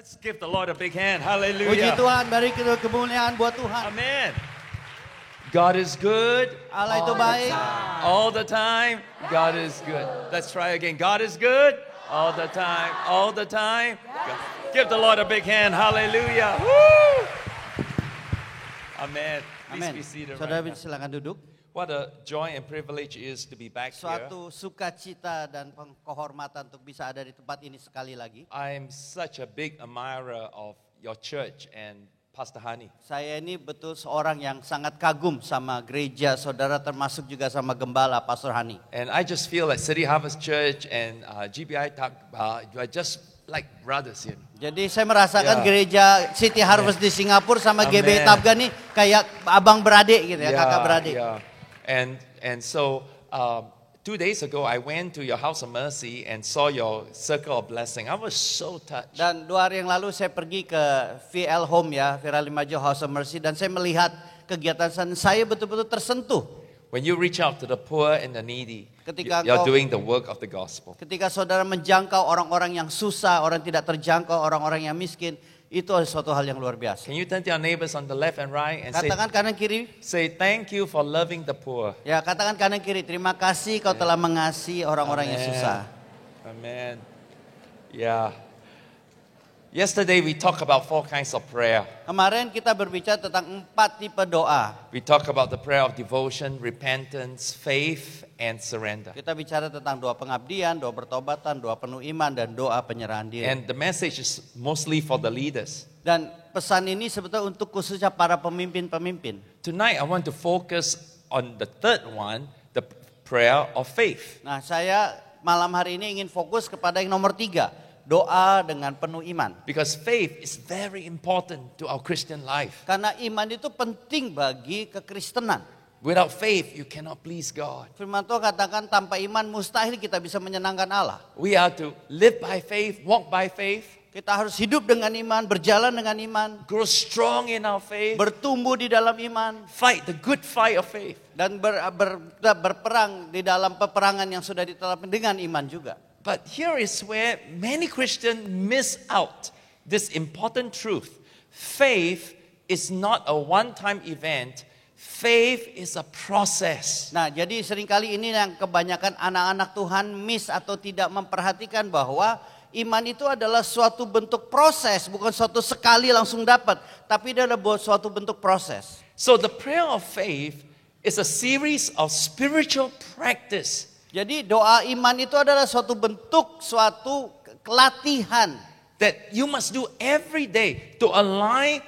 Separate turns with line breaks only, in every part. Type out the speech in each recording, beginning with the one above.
Let's give the Lord a big hand.
Puji
Hallelujah.
Tuhan, beri kemuliaan buat Tuhan.
Amen. God is good
Allah itu baik.
all the time. God is good. Let's try again. God is good all the time. All the time. Give the Lord a big hand. Hallelujah. Woo! Amen. Please
Amin.
be seated
Saudara
right now.
silakan duduk.
What a joy and privilege it is to be back here.
Suatu sukacita dan kehormatan untuk bisa ada di tempat ini sekali lagi.
I'm such a big admirer of your church and Pastor Hani.
Saya ini betul seorang yang sangat kagum sama gereja saudara, termasuk juga sama gembala Pastor Hani.
And I just feel like City Harvest Church and GBI you are just like brothers here.
Jadi saya merasakan
Ya.
gereja City Harvest di Singapura sama GBI
Amen.
Tabga nih kayak abang beradik gitu ya, kakak beradik.
Yeah. And so 2 days ago I went to your House of Mercy and saw your circle of blessing. I was so touched.
Dan 2 hari yang lalu saya pergi ke VL Home ya, Viral Limajo House of Mercy, dan saya melihat kegiatan sana. Saya betul-betul tersentuh.
When you reach out to the poor and the needy,
Ketika
you're
engkau-
doing the work of the gospel.
Ketika saudara menjangkau orang-orang yang susah, orang tidak terjangkau, orang-orang yang miskin, itu adalah suatu hal yang luar biasa.
Can you turn to your neighbors on the left and right and
Katakan kanan kiri,
say thank you for loving the poor.
ya katakan kanan kiri, terima kasih kau telah mengasihi orang-orang yang
Amen.
susah.
Amen. Yeah. Yesterday we talked about 4 kinds of prayer.
Kemarin kita berbicara tentang 4 tipe doa.
We talked about the prayer of devotion, repentance, faith, and surrender.
Kita bicara tentang doa pengabdian, doa bertobatan, doa penuh iman, dan doa penyerahan diri.
And the message is mostly for the leaders.
Dan pesan ini sebetulnya untuk khususnya para pemimpin-pemimpin.
Tonight I want to focus on the third one, the prayer of faith.
Nah, saya malam hari ini ingin fokus kepada yang nomor 3, doa dengan penuh iman.
Because faith is very important to our Christian life.
Karena iman itu penting bagi kekristenan.
Without faith, you cannot please God.
Firman Tuhan katakan tanpa iman mustahil kita bisa menyenangkan Allah.
We are to live by faith, walk by faith,
Kita harus hidup dengan iman, berjalan dengan iman,
grow strong in our faith,
bertumbuh di dalam iman,
fight the good fight of faith.
dan berperang di dalam peperangan yang sudah ditetapkan dengan iman juga.
But here is where many Christians miss out this important truth. Faith is not a one-time event. Faith is a process.
Nah, jadi seringkali ini yang kebanyakan anak-anak Tuhan miss atau tidak memperhatikan bahwa iman itu adalah suatu bentuk proses, bukan suatu sekali langsung dapat, tapi dia adalah suatu bentuk proses.
So the prayer of faith is a series of spiritual practice.
Jadi doa iman itu adalah suatu bentuk, suatu latihan
That you must do every day to align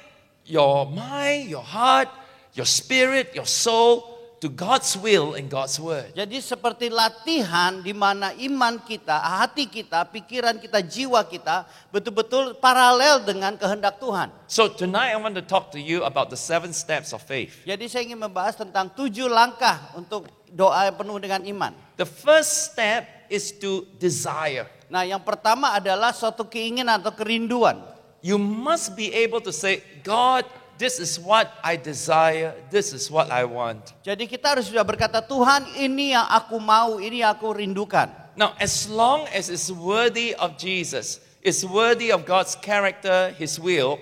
your mind, your heart, your spirit, your soul to God's will and God's word.
Jadi seperti latihan di mana iman kita, hati kita, pikiran kita, jiwa kita betul-betul paralel dengan kehendak Tuhan.
So tonight I want to talk to you about the 7 steps of faith.
Jadi saya ingin membahas tentang 7 langkah untuk doa yang penuh dengan iman.
The first step is to desire.
Nah, yang pertama adalah suatu keinginan atau kerinduan.
You must be able to say, God, this is what I desire, this is what I want.
Jadi kita harus sudah berkata, Tuhan ini yang aku mau, ini yang aku rindukan.
Now, as long as it's worthy of Jesus, it's worthy of God's character, His will,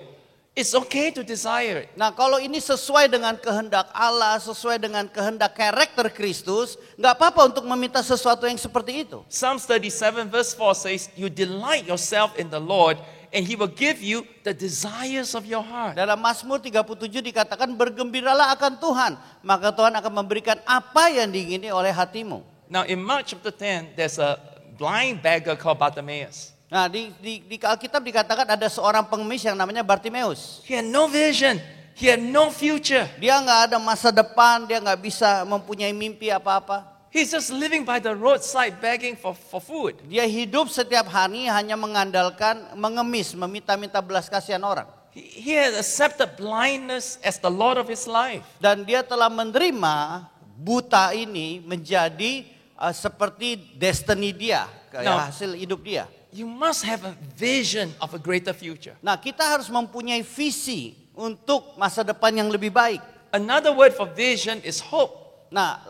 it's okay to desire it.
Nah, kalau ini sesuai dengan kehendak Allah, sesuai dengan kehendak karakter Kristus, nggak apa-apa untuk meminta sesuatu yang seperti itu.
Psalms 37 verse 4 says, you delight yourself in the Lord, and He will give you the desires of your heart.
Dalam Mazmur 37 dikatakan, bergembiralah akan Tuhan, maka Tuhan akan memberikan apa yang diingini oleh hatimu.
Now, in Mark chapter 10, there's a blind beggar called Bartimaeus.
Nah, di Alkitab dikatakan ada seorang pengemis yang namanya Bartimeus.
He had no vision. He had no future.
Dia nggak ada masa depan, dia nggak bisa mempunyai mimpi apa-apa.
He's just living by the roadside begging for food.
Dia hidup setiap hari hanya mengandalkan mengemis, meminta-minta belas kasihan orang.
He had accepted blindness as the Lord of his life.
Dan dia telah menerima buta ini menjadi seperti destiny dia,
Nah.
hasil hidup dia.
You must have a vision of a greater future.
Nah, kita harus mempunyai visi untuk masa depan yang lebih baik.
Another word for vision is hope.
Nah,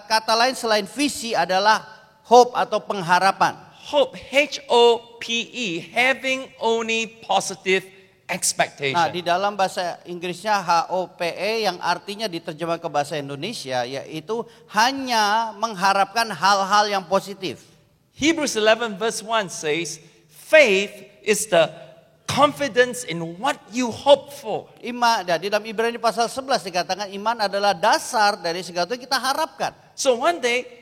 kata lain selain visi adalah hope atau pengharapan.
hope, H-O-P-E, having only positive
Nah,
expectation.
di dalam bahasa Inggrisnya HOPE yang artinya diterjemah ke bahasa Indonesia yaitu hanya mengharapkan hal-hal yang positif.
Hebrews 11 verse 1 says, faith is the confidence in what you hope for.
Iman, di dalam Ibrani pasal 11 dikatakan iman adalah dasar dari segala yang kita harapkan.
So one day,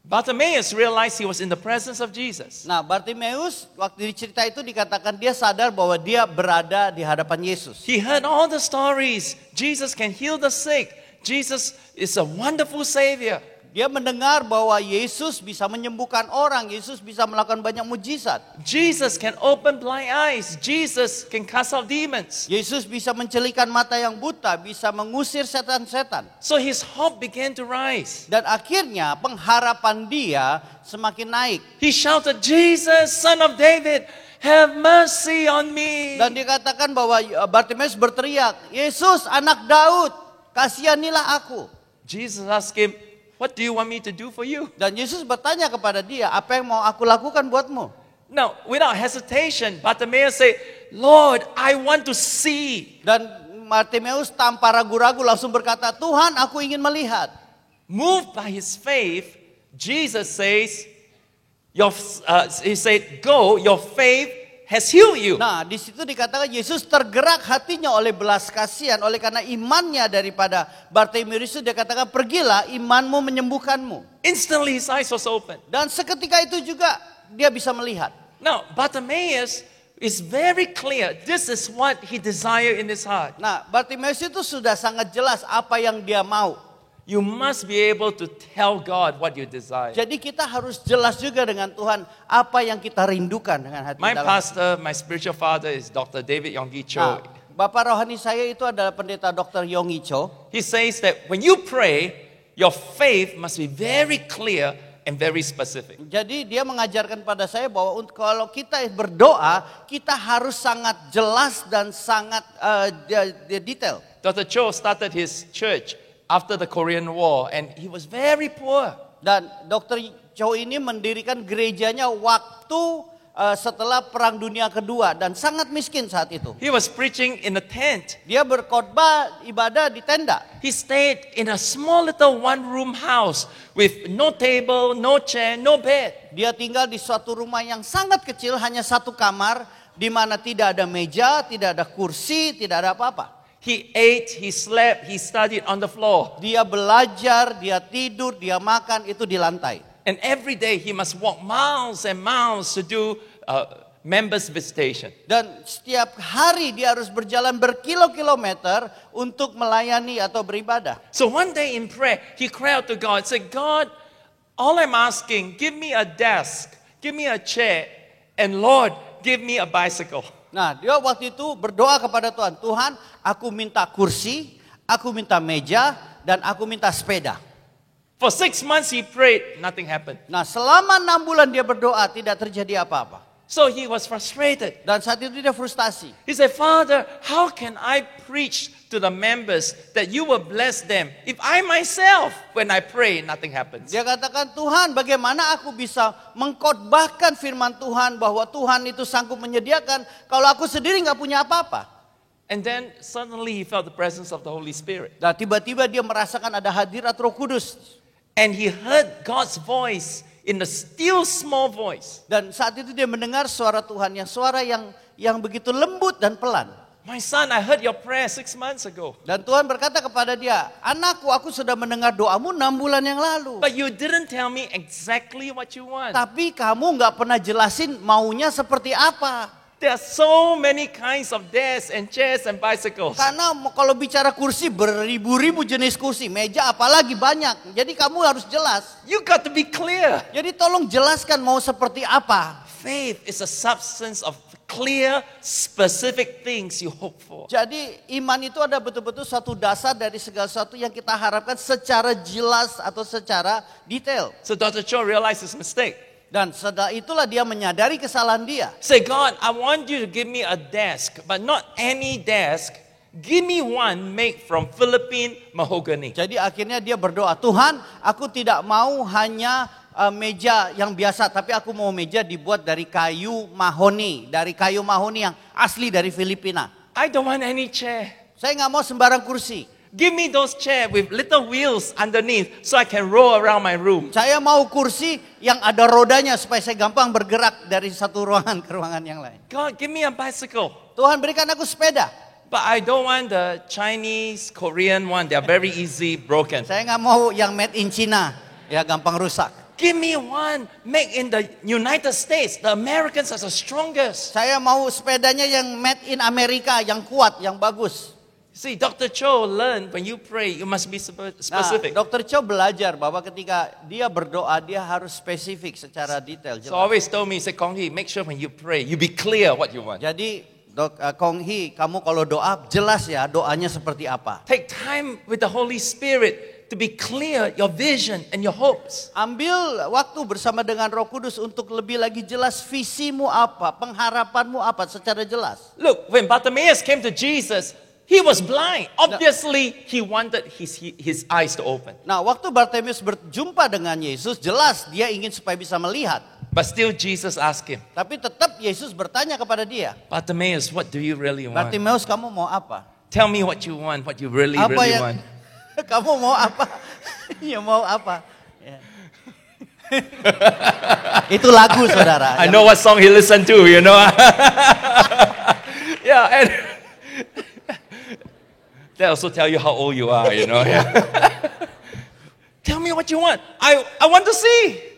Bartimaeus realized he was in the presence of Jesus.
Nah, Bartimeus waktu dicerita itu dikatakan dia sadar bahwa dia berada di hadapan Yesus.
He heard all the stories. Jesus can heal the sick. Jesus is a wonderful Savior.
Dia mendengar bahwa Yesus bisa menyembuhkan orang, Yesus bisa melakukan banyak mujizat.
Jesus can open blind eyes. Jesus can cast out demons.
Yesus bisa mencelikan mata yang buta, bisa mengusir setan-setan.
So his hope began to rise.
Dan akhirnya pengharapan dia semakin naik.
He shouted, Jesus, Son of David, have mercy on me.
Dan dikatakan bahwa Bartimeus berteriak, Yesus anak Daud, kasihanilah aku.
Jesus asked him, what do you want me to do for you?
Dan Yesus bertanya kepada dia, apa yang mau aku lakukan buatmu?
Now, without hesitation, Bartimaeus said, Lord, I want to see.
Dan Bartimeus tanpa ragu-ragu langsung berkata, Tuhan aku ingin melihat.
Moved by his faith, Jesus says, he said, go, your faith has healed you.
Nah, di situ dikatakan Yesus tergerak hatinya oleh belas kasihan, oleh karena imannya daripada Bartimeus itu dia katakan, pergilah, imanmu menyembuhkanmu.
Instantly his eyes was open.
Dan seketika itu juga dia bisa melihat.
Now, Bartimaeus is very clear. This is what he desired in his heart.
Nah, Bartimeus itu sudah sangat jelas apa yang dia mau.
You must be able to tell God what you desire.
Jadi kita harus jelas juga dengan Tuhan apa yang kita rindukan dengan hati
My
dalam.
pastor, my spiritual father is Dr. David Yonggi Cho.
Nah, Bapak rohani saya itu adalah pendeta Dr. Yonggi Cho.
He says that when you pray, your faith must be very clear and very specific.
Jadi dia mengajarkan pada saya bahwa kalau kita berdoa, kita harus sangat jelas dan sangat detail.
Dr. Cho started his church after the Korean War and he was very poor.
Dan Dr. Cho ini mendirikan gerejanya waktu setelah Perang Dunia Kedua dan sangat miskin saat itu.
He was preaching in a tent.
Dia berkhotbah ibadah di tenda.
He stayed in a small little one-room house with no table, no chair, no bed.
Dia tinggal di suatu rumah yang sangat kecil, hanya satu kamar, di mana tidak ada meja, tidak ada kursi, tidak ada apa-apa.
He ate, he slept, he studied on the floor.
Dia belajar, dia tidur, dia makan, itu di lantai.
And every day he must walk miles and miles to do members visitation.
Dan setiap hari dia harus berjalan berkilo-kilometer untuk melayani atau beribadah.
So one day in prayer, he cried out to God, said, God, all I'm asking, give me a desk, give me a chair, and Lord, give me a bicycle.
Nah, dia waktu itu berdoa kepada Tuhan, Tuhan, aku minta kursi, aku minta meja, dan aku minta sepeda.
For 6 months he prayed, nothing happened.
Nah, selama 6 bulan dia berdoa, tidak terjadi apa-apa.
So he was frustrated.
Dan saat itu dia frustasi.
He said, Father, how can I preach to the members that you will bless them if I myself, when I pray, nothing happens?
Dia katakan, Tuhan, bagaimana aku bisa mengkhotbahkan firman Tuhan bahwa Tuhan itu sanggup menyediakan kalau aku sendiri nggak punya apa-apa.
And then suddenly he felt the presence of the Holy Spirit.
Dan tiba-tiba dia merasakan ada hadirat Roh Kudus.
And he heard God's voice in a still small voice.
Dan saat itu dia mendengar suara Tuhan, suara yang begitu lembut dan pelan.
My son, I heard your prayer 6 months ago.
Dan Tuhan berkata kepada dia, anakku, aku sudah mendengar doamu 6 bulan yang lalu.
But you didn't tell me exactly what you want.
Tapi kamu nggak pernah jelasin maunya seperti apa.
There are so many kinds of desks and chairs and bicycles.
Karena kalau bicara kursi, beribu-ribu jenis kursi, meja apalagi banyak. Jadi kamu harus jelas.
You got to be clear.
Jadi tolong jelaskan mau seperti apa.
Faith is a substance of clear, specific things you hope for.
Jadi iman itu ada betul-betul satu dasar dari segala sesuatu yang kita harapkan secara jelas atau secara detail.
So Dr. Cho realized his mistake.
Dan setelah itulah dia menyadari kesalahan dia.
Say, God, I want you to give me a desk, but not any desk. Give me one made from Philippine mahogany.
Jadi akhirnya dia berdoa, Tuhan, aku tidak mau hanya meja yang biasa, tapi aku mau meja dibuat dari kayu mahoni yang asli dari Filipina.
I don't want any chair.
Saya nggak mau sembarang kursi.
Give me those chairs with little wheels underneath so I can roll around my room.
Saya mau kursi yang ada rodanya supaya saya gampang bergerak dari satu ruangan ke ruangan yang lain.
God, give me a bicycle.
Tuhan berikan aku sepeda.
But I don't want the Chinese, Korean one. They are very easy broken.
Saya nggak mau yang made in China, ya gampang rusak.
Give me one made in the United States. The Americans are the strongest.
Saya mau sepedanya yang made in Amerika, yang kuat, yang bagus.
See, Dr. Cho learned when you pray, you must be specific.
Nah, Dr. Cho belajar bahwa ketika dia berdoa, dia harus spesifik secara detail.
So always told me, say, Kong Hee, make sure when you pray, you be clear what you want.
Jadi, Kong Hee, kamu kalau doa jelas ya doanya seperti apa.
Take time with the Holy Spirit to be clear your vision and your hopes.
Ambil waktu bersama dengan Roh Kudus untuk lebih lagi jelas visimu apa, pengharapanmu apa secara jelas.
Look, when Bartimaeus came to Jesus, he was blind. Obviously, he wanted his eyes to open.
Nah, waktu Bartimaeus berjumpa dengan Yesus, jelas dia ingin supaya bisa melihat.
But still Jesus asked him,
Tapi tetap Yesus bertanya kepada dia,
Bartimaeus, what do you really want?
Bartimaeus, kamu mau apa?
Tell me what you want, what you really want.
Kamu mau apa? Ya mau apa? Ya. Itu lagu, saudara.
I know what song he listened to, you know. Yeah, and they also tell you how old you are, you know. Yeah. Tell me what you want. I want to see.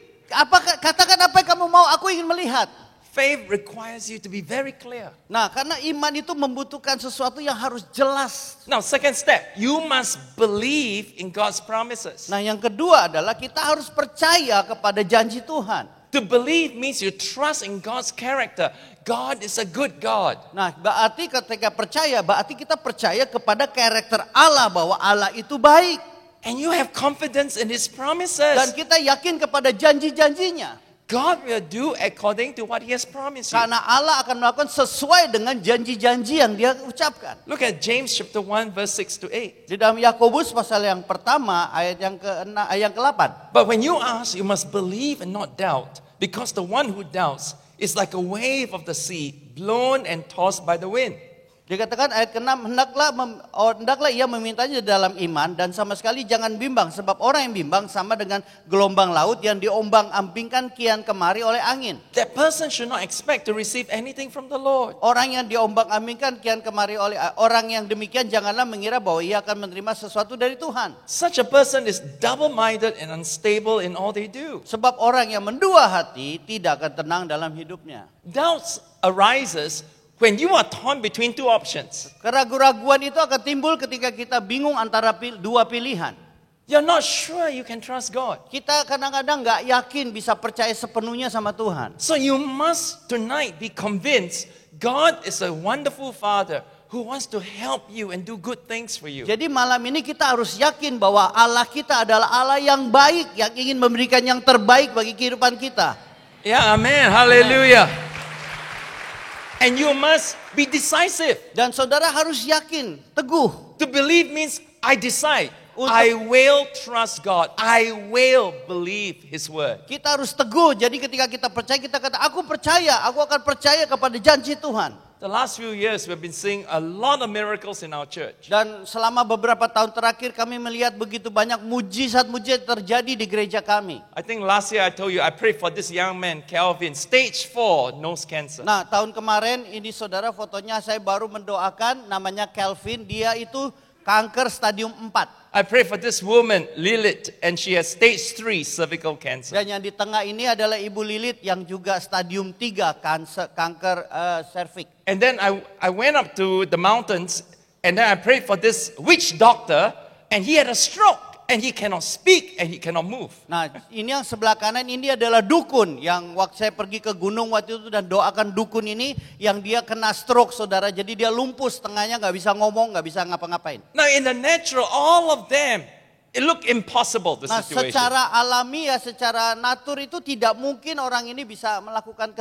Katakan apa yang kamu mau, aku ingin melihat.
Faith requires you to be very clear.
Nah, karena iman itu membutuhkan sesuatu yang harus jelas.
Now, second step, you must believe in God's promises.
Nah, yang kedua adalah kita harus percaya kepada janji Tuhan.
To believe means you trust in God's character. God is a good God.
Nah, berarti ketika percaya, berarti kita percaya kepada karakter Allah, bahwa Allah itu baik.
And you have confidence in His promises.
Dan kita yakin kepada janji-janjinya.
God will do according to what He has promised you.
Karena Allah akan melakukan sesuai dengan janji-janji yang Dia ucapkan.
Look at James chapter 1 verse 6 to 8.
Di dalam Yakobus pasal yang pertama ayat yang ke-6 ayat yang ke-8.
But when you ask, you must believe and not doubt, because the one who doubts is like a wave of the sea, blown and tossed by the wind.
Dikatakan ayat ke-6, hendaklah ia memintanya dalam iman dan sama sekali jangan bimbang, sebab orang yang bimbang sama dengan gelombang laut yang diombang-ambingkan kian kemari oleh angin.
That person should not expect to receive anything from the Lord.
Orang yang diombang-ambingkan kian kemari oleh orang yang demikian janganlah mengira bahwa ia akan menerima sesuatu dari Tuhan.
Such a person is double-minded and unstable in all they do.
Sebab orang yang mendua hati tidak akan tenang dalam hidupnya.
Doubts arises when you are torn between two options.
Keraguan-raguan itu akan timbul ketika kita bingung antara dua pilihan.
You're not sure you can trust God.
Kita kadang-kadang nggak yakin bisa percaya sepenuhnya sama Tuhan.
So you must tonight be convinced God is a wonderful Father who wants to help you and do good things for you.
Jadi malam ini kita harus yakin bahwa Allah kita adalah Allah yang baik, yang ingin memberikan yang terbaik bagi kehidupan kita.
Yeah, amen. Hallelujah. And you must be decisive.
Dan saudara harus yakin, teguh.
To believe means I decide. I will trust God. I will believe His word.
Kita harus teguh. Jadi ketika kita percaya, kita kata, aku percaya, aku akan percaya kepada janji Tuhan.
The last few years we've been seeing a lot of miracles in our church.
Dan selama beberapa tahun terakhir kami melihat begitu banyak mujizat-mujizat terjadi di gereja kami.
I think last year I told you I prayed for this young man, Calvin, stage 4 nose cancer.
Nah, tahun kemarin ini saudara fotonya saya baru mendoakan, namanya Calvin, dia itu kanker stadium 4.
I pray for this woman, Lilith, and she has stage 3 cervical cancer.
Dan yang di tengah ini adalah Ibu Lilith yang juga stadium 3 kanker serviks.
And then I went up to the mountains and then I prayed for this witch doctor and he had a stroke and he cannot speak and he cannot move.
Nah, ini yang sebelah kanan ini adalah dukun yang waktu saya pergi ke gunung waktu itu dan doakan dukun ini yang dia kena stroke saudara. Jadi dia lumpuh setengahnya, nggak bisa ngomong, nggak bisa ngapa-ngapain.
Now in the natural, all of them It looked impossible, the
Nah,
situation.
secara alami ya, secara natur itu tidak mungkin orang ini bisa melakukan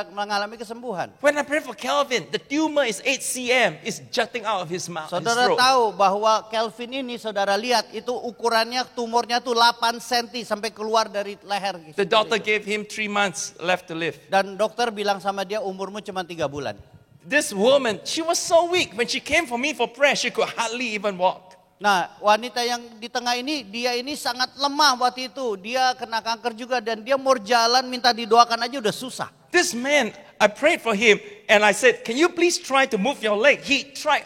mengalami kesembuhan.
When I pray for Calvin, the tumor is 8 cm, is jutting out of his mouth, his
Saudara
throat.
tahu bahwa Kelvin ini, saudara lihat itu ukurannya tumornya tuh 8 cm sampai keluar dari leher.
The doctor gave him 3 months left to live.
Dan dokter bilang sama dia umurmu cuma 3 bulan.
This woman, she was so weak. When she came for me for prayer, she could hardly even walk.
Nah, wanita yang di tengah ini, dia ini sangat lemah waktu itu. Dia kena kanker juga dan dia mau jalan minta didoakan aja udah susah.
This man, I prayed for him and I said, can you please try to move your leg? He tried,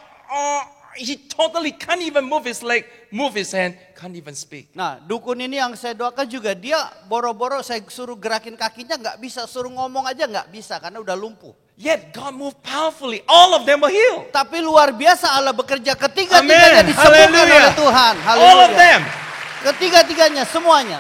he totally can't even move his leg, move his hand, can't even speak.
Nah, dukun ini yang saya doakan juga, dia boro-boro saya suruh gerakin kakinya nggak bisa, suruh ngomong aja nggak bisa karena udah lumpuh.
Yet God moved powerfully. All of them were healed.
Tapi luar biasa Allah bekerja, ketiga-tiganya
Amen.
disembuhkan
Hallelujah.
oleh Tuhan.
All of
Haleluya.
them.
Ketiga-tiganya semuanya.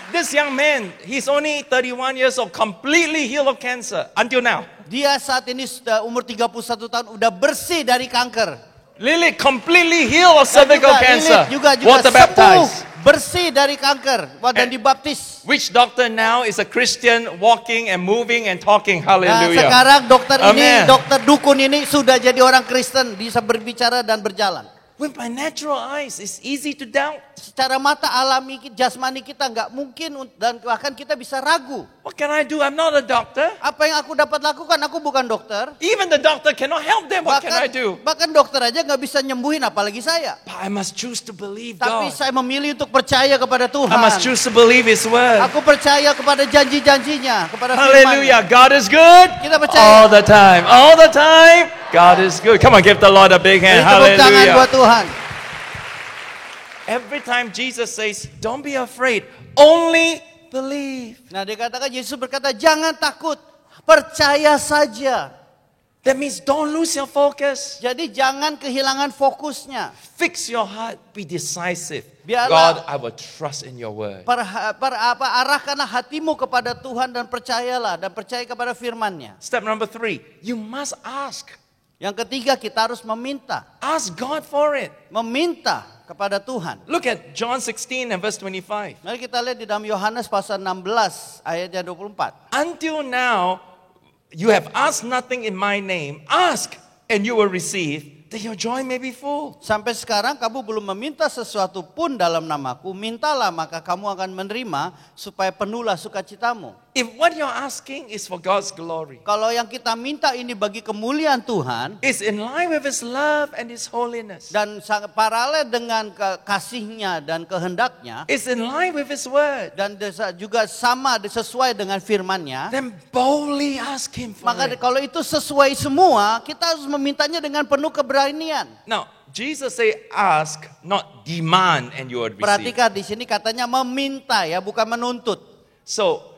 This young man, he's only 31 years old, completely healed of cancer until now.
Dia saat ini sudah umur 31 tahun, udah bersih dari kanker.
Lily completely healed of
Dan
cervical cancer.
juga
Water
sembuh,
baptized.
bersih dari kanker dan dibaptis.
Which doctor now is a Christian, walking and moving and talking.
Nah,
Hallelujah.
sekarang dokter ini,
Amen.
dokter dukun ini sudah jadi orang Kristen, bisa berbicara dan berjalan.
With my natural eyes, it's easy to doubt.
Secara mata alami, jasmani kita nggak mungkin dan bahkan kita bisa ragu.
What can I do? I'm not a doctor.
Apa yang aku dapat lakukan? Aku bukan dokter.
Even the doctor cannot help them. What can I do?
Bahkan dokter aja nggak bisa nyembuhin, apalagi saya.
But I must choose to believe
Tapi
God.
saya memilih untuk percaya kepada Tuhan.
I must choose to believe His word.
Aku percaya kepada janji-janjinya, kepada
Hallelujah.
firman-Nya.
God is good
Kita percaya.
all the time. All the time. God is good. Come on, give the Lord a big
Beri
hand.
tepuk tangan buat
Hallelujah.
Tuhan.
Every time Jesus says, don't be afraid, only believe.
Nah, dikatakan Yesus berkata, jangan takut, percaya saja.
That means don't lose your focus.
Jadi jangan kehilangan fokusnya.
Fix your heart. Be decisive.
Biarlah-
God, I will trust in your word.
Arahkanlah hatimu kepada Tuhan dan percayalah dan percaya kepada firman-Nya.
Step number 3, you must ask.
Yang ketiga, kita harus meminta.
Ask God for it.
Meminta kepada Tuhan.
Look at John 16 and verse 25.
Mari kita lihat di dalam Yohanes pasal 16 ayatnya 24.
Until now, you have asked nothing in my name. Ask and you will receive, that your joy may be full.
Sampai sekarang kamu belum meminta sesuatu pun dalam namaku. Mintalah maka kamu akan menerima supaya penuhlah sukacitamu.
If what you're asking is for God's glory,
Kalau yang kita minta ini bagi kemuliaan Tuhan
it's in line with His love and His holiness.
dan sangat paralel dengan kasihnya dan kehendaknya
It's in line with His word.
dan juga sama sesuai dengan firman-Nya,
Then boldly ask Him for
maka
it.
kalau itu sesuai semua, kita harus memintanya dengan penuh keberanian.
Now, Jesus say ask, not demand, and you will receive.
Perhatikan di sini katanya meminta ya, bukan menuntut.
So,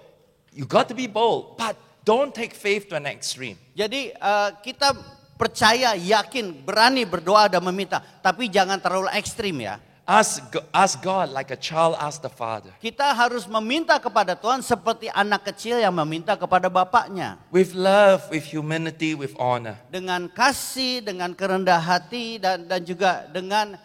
you got to be bold, but don't take faith to an extreme.
Jadi kita percaya, yakin, berani berdoa dan meminta, tapi jangan terlalu ekstrim ya.
Ask God like a child asks the Father.
Kita harus meminta kepada Tuhan seperti anak kecil yang meminta kepada bapaknya.
With love, with humility, with honor.
Dengan kasih, dengan kerendah hati dan juga dengan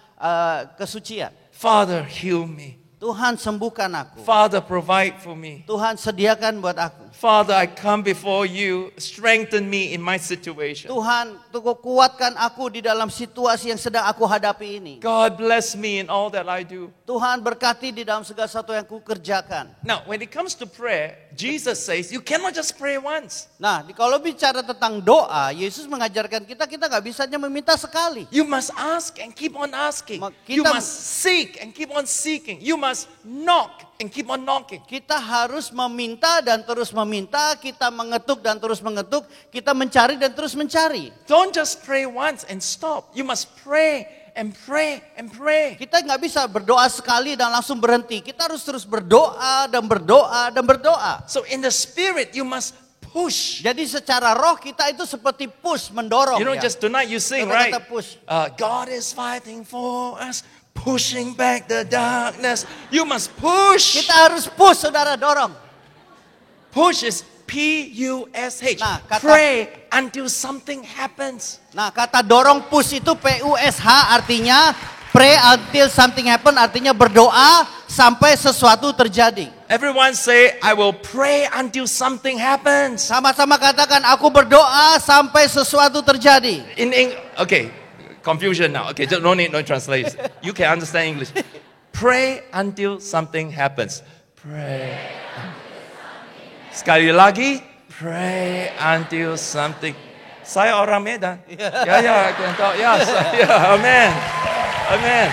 kesucian.
Father, heal me.
Tuhan sembuhkan aku.
Father, provide for me.
Tuhan sediakan buat aku.
Father, I come before you. Strengthen me in my situation.
Tuhan, kuatkan aku di dalam situasi yang sedang aku hadapi ini.
God, bless me in all that I do.
Tuhan berkati di dalam segala sesuatu yang ku kerjakan.
Now, when it comes to prayer, Jesus says you cannot just pray once.
Nah, kalau bicara tentang doa, Yesus mengajarkan kita nggak bisa hanya meminta sekali.
You must ask and keep on asking. You
Kita-
must seek and keep on seeking. You must knock and keep on knocking.
Kita harus meminta dan terus meminta, kita mengetuk dan terus mengetuk, kita mencari dan terus mencari.
Don't just pray once and stop. You must pray and pray and pray.
Kita nggak bisa berdoa sekali dan langsung berhenti. Kita harus terus berdoa dan berdoa dan berdoa.
So in the spirit, you must push.
Jadi secara roh kita itu seperti push, mendorong.
You know,
ya.
just tonight you sing,
Kata-kata
right?
push.
God is fighting for us, pushing back the darkness. You must push.
Kita harus push, saudara, dorong.
Push is P-U-S-H.
Nah, kata-
Pray until something happens.
Nah, kata dorong push itu PUSH artinya Pray until something happen artinya berdoa sampai sesuatu terjadi.
Everyone say, I will pray until something happens.
Sama-sama katakan, aku berdoa sampai sesuatu terjadi.
Okay, confusion now. Okay, no need no translation. You can understand English. Pray until something happens. Pray. Sekali lagi, pray until something. Saya orang Medan. Ya, I can talk. Yes, amen. Amen.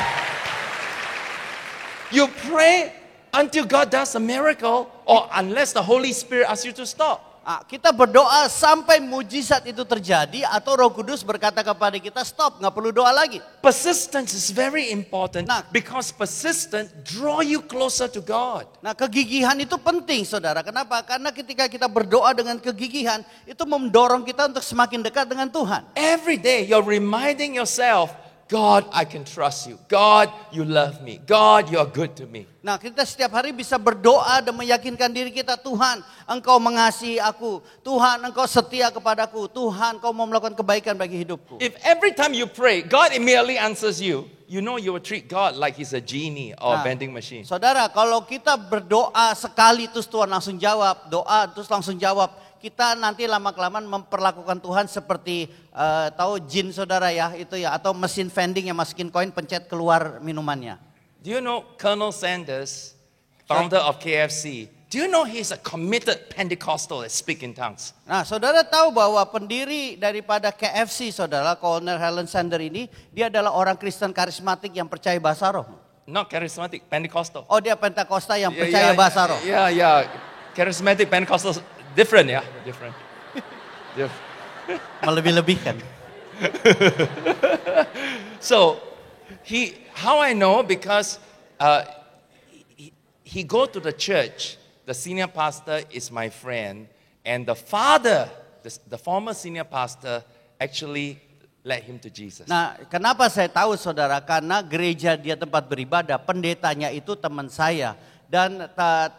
You pray until God does a miracle, or unless the Holy Spirit asks you to stop.
Kita berdoa sampai mujizat itu terjadi atau Roh Kudus berkata kepada kita stop, nggak perlu doa lagi.
Persistence is very important because persistence draw you closer to God.
Nah, kegigihan itu penting, saudara. Kenapa? Karena ketika kita berdoa dengan kegigihan, itu mendorong kita untuk semakin dekat dengan Tuhan.
Every day you're reminding yourself, God, I can trust you. God, you love me. God, you are good to me.
Nah, kita setiap hari bisa berdoa dan meyakinkan diri kita, Tuhan, Engkau mengasihi aku. Tuhan, Engkau setia kepadaku. Tuhan, Engkau mau melakukan kebaikan bagi hidupku.
If every time you pray, God immediately answers you, you know you will treat God like He's a genie or a vending machine.
Saudara, kalau kita berdoa sekali terus Tuhan langsung jawab, doa terus langsung jawab, kita nanti lama-kelamaan memperlakukan Tuhan seperti tahu jin saudara ya, itu ya, atau mesin vending yang masukin koin pencet keluar minumannya.
Do you know Colonel Sanders, founder of KFC? Do you know he's a committed Pentecostal that speak in tongues?
Nah, saudara tahu bahwa pendiri daripada KFC, saudara, Colonel Helen Sanders ini, dia adalah orang Kristen karismatik yang percaya bahasa roh.
Not charismatic, Pentecostal.
Oh, dia Pentakosta yang percaya bahasa roh.
Yeah. Charismatic Pentecostal different, ya, different.
Melebih-lebihkan.
So, how I know, because he go to the church. The senior pastor is my friend, and the father, the former senior pastor, actually led him to Jesus.
Nah, kenapa saya tahu, saudara? Karena gereja dia tempat beribadah, pendetanya itu teman saya. Dan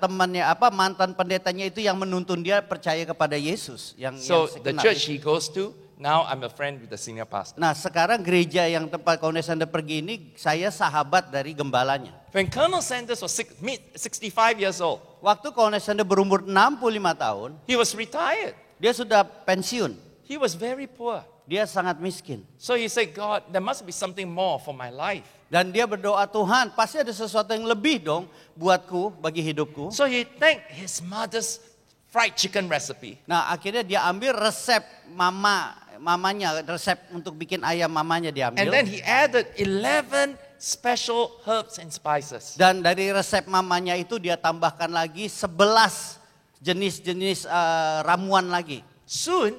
temannya mantan pendetanya itu yang menuntun dia percaya kepada Yesus.
So the church he goes to, now I'm a friend with the senior pastor.
Nah, sekarang gereja yang tempat Colonel Sanders pergi ini, saya sahabat dari gembalanya.
When Colonel Sanders was 65 years old,
waktu Colonel Sanders berumur 65 tahun,
he was retired.
Dia sudah pensiun.
He was very poor.
Dia sangat miskin.
So he said, God, there must be something more for my life.
Dan dia berdoa, Tuhan, pasti ada sesuatu yang lebih dong buatku, bagi hidupku.
So he thanked his mother's fried chicken recipe.
Nah, akhirnya dia ambil resep mamanya, resep untuk bikin ayam mamanya diambil.
And then he added 11 special herbs and spices.
Dan dari resep mamanya itu dia tambahkan lagi 11 jenis-jenis ramuan lagi.
Soon,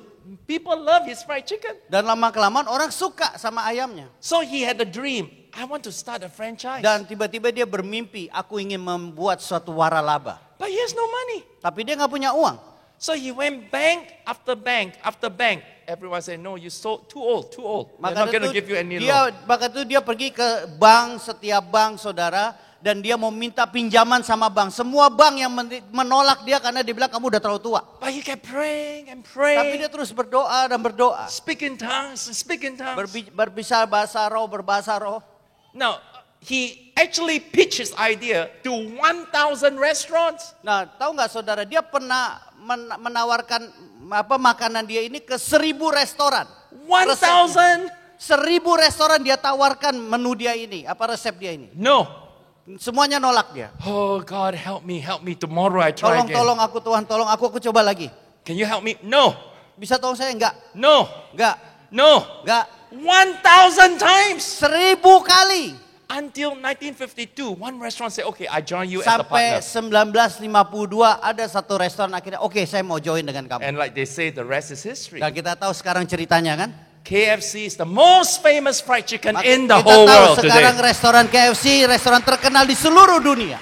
people love his fried chicken.
Dan lama-kelamaan orang suka sama ayamnya.
So he had a dream. I want to start a franchise.
Dan tiba-tiba dia bermimpi, aku ingin membuat suatu waralaba.
But he has no money.
Tapi dia nggak punya uang.
So he went bank after bank after bank. Everyone said, no, you're too old. They're not going to give you any loan.
Maka itu dia pergi ke bank, setiap bank, saudara. Dan dia mau minta pinjaman sama bank. Semua bank yang menolak dia karena dia bilang kamu udah terlalu tua.
But he kept praying and praying.
Tapi dia terus berdoa dan berdoa.
Speak in tongues.
Berbisa bahasa roh, berbahasa roh.
Now, he actually pitched his idea to 1,000 restaurants.
Nah, tahu nggak saudara, dia pernah menawarkan makanan dia ini ke 1,000 restoran.
1,000?
1,000 restoran dia tawarkan menu dia ini, resep dia ini.
No.
Semuanya nolak dia.
Oh God, help me. Tomorrow I try again.
Tolong aku Tuhan, tolong aku coba lagi.
Can you help me? No.
Bisa tolong saya? Enggak.
No.
Enggak.
No.
Enggak.
1,000 times.
1,000 kali.
Until 1952, one restaurant said, okay, I join you as a
partner.
Sampai
1952 ada satu restoran akhirnya, oke, saya mau join dengan kamu.
And like they say, the rest is history.
Dan kita tahu sekarang ceritanya kan?
KFC is the most famous fried chicken in the whole world today.
Sekarang restoran KFC, restoran terkenal di seluruh dunia.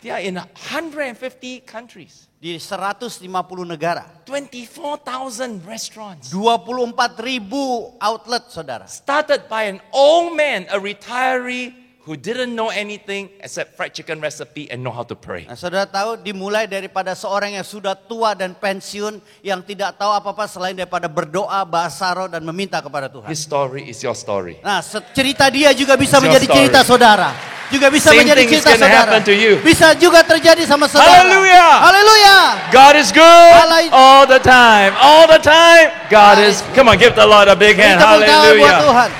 They are in 150 countries.
Di 150 negara.
24,000 restaurants.
24,000 outlet, saudara.
Started by an old man, a retiree who didn't know anything except fried chicken recipe and know how to pray.
Nah, saudara tahu dimulai daripada seorang yang sudah tua dan pensiun yang tidak tahu apa-apa selain daripada berdoa, bahasa roh dan meminta kepada Tuhan.
His story is your story.
Nah, cerita dia juga bisa
It's your
menjadi
story.
cerita saudara. Juga bisa
Same
menjadi
thing is
cerita
gonna
saudara.
happen to you.
Bisa juga terjadi sama saudara.
Hallelujah.
Haleluya.
God is good
Hallelujah.
all the time. All the time. God is. Come on, give the Lord a big hand.
Beri tepuk tangan buat
Hallelujah.
Tuhan.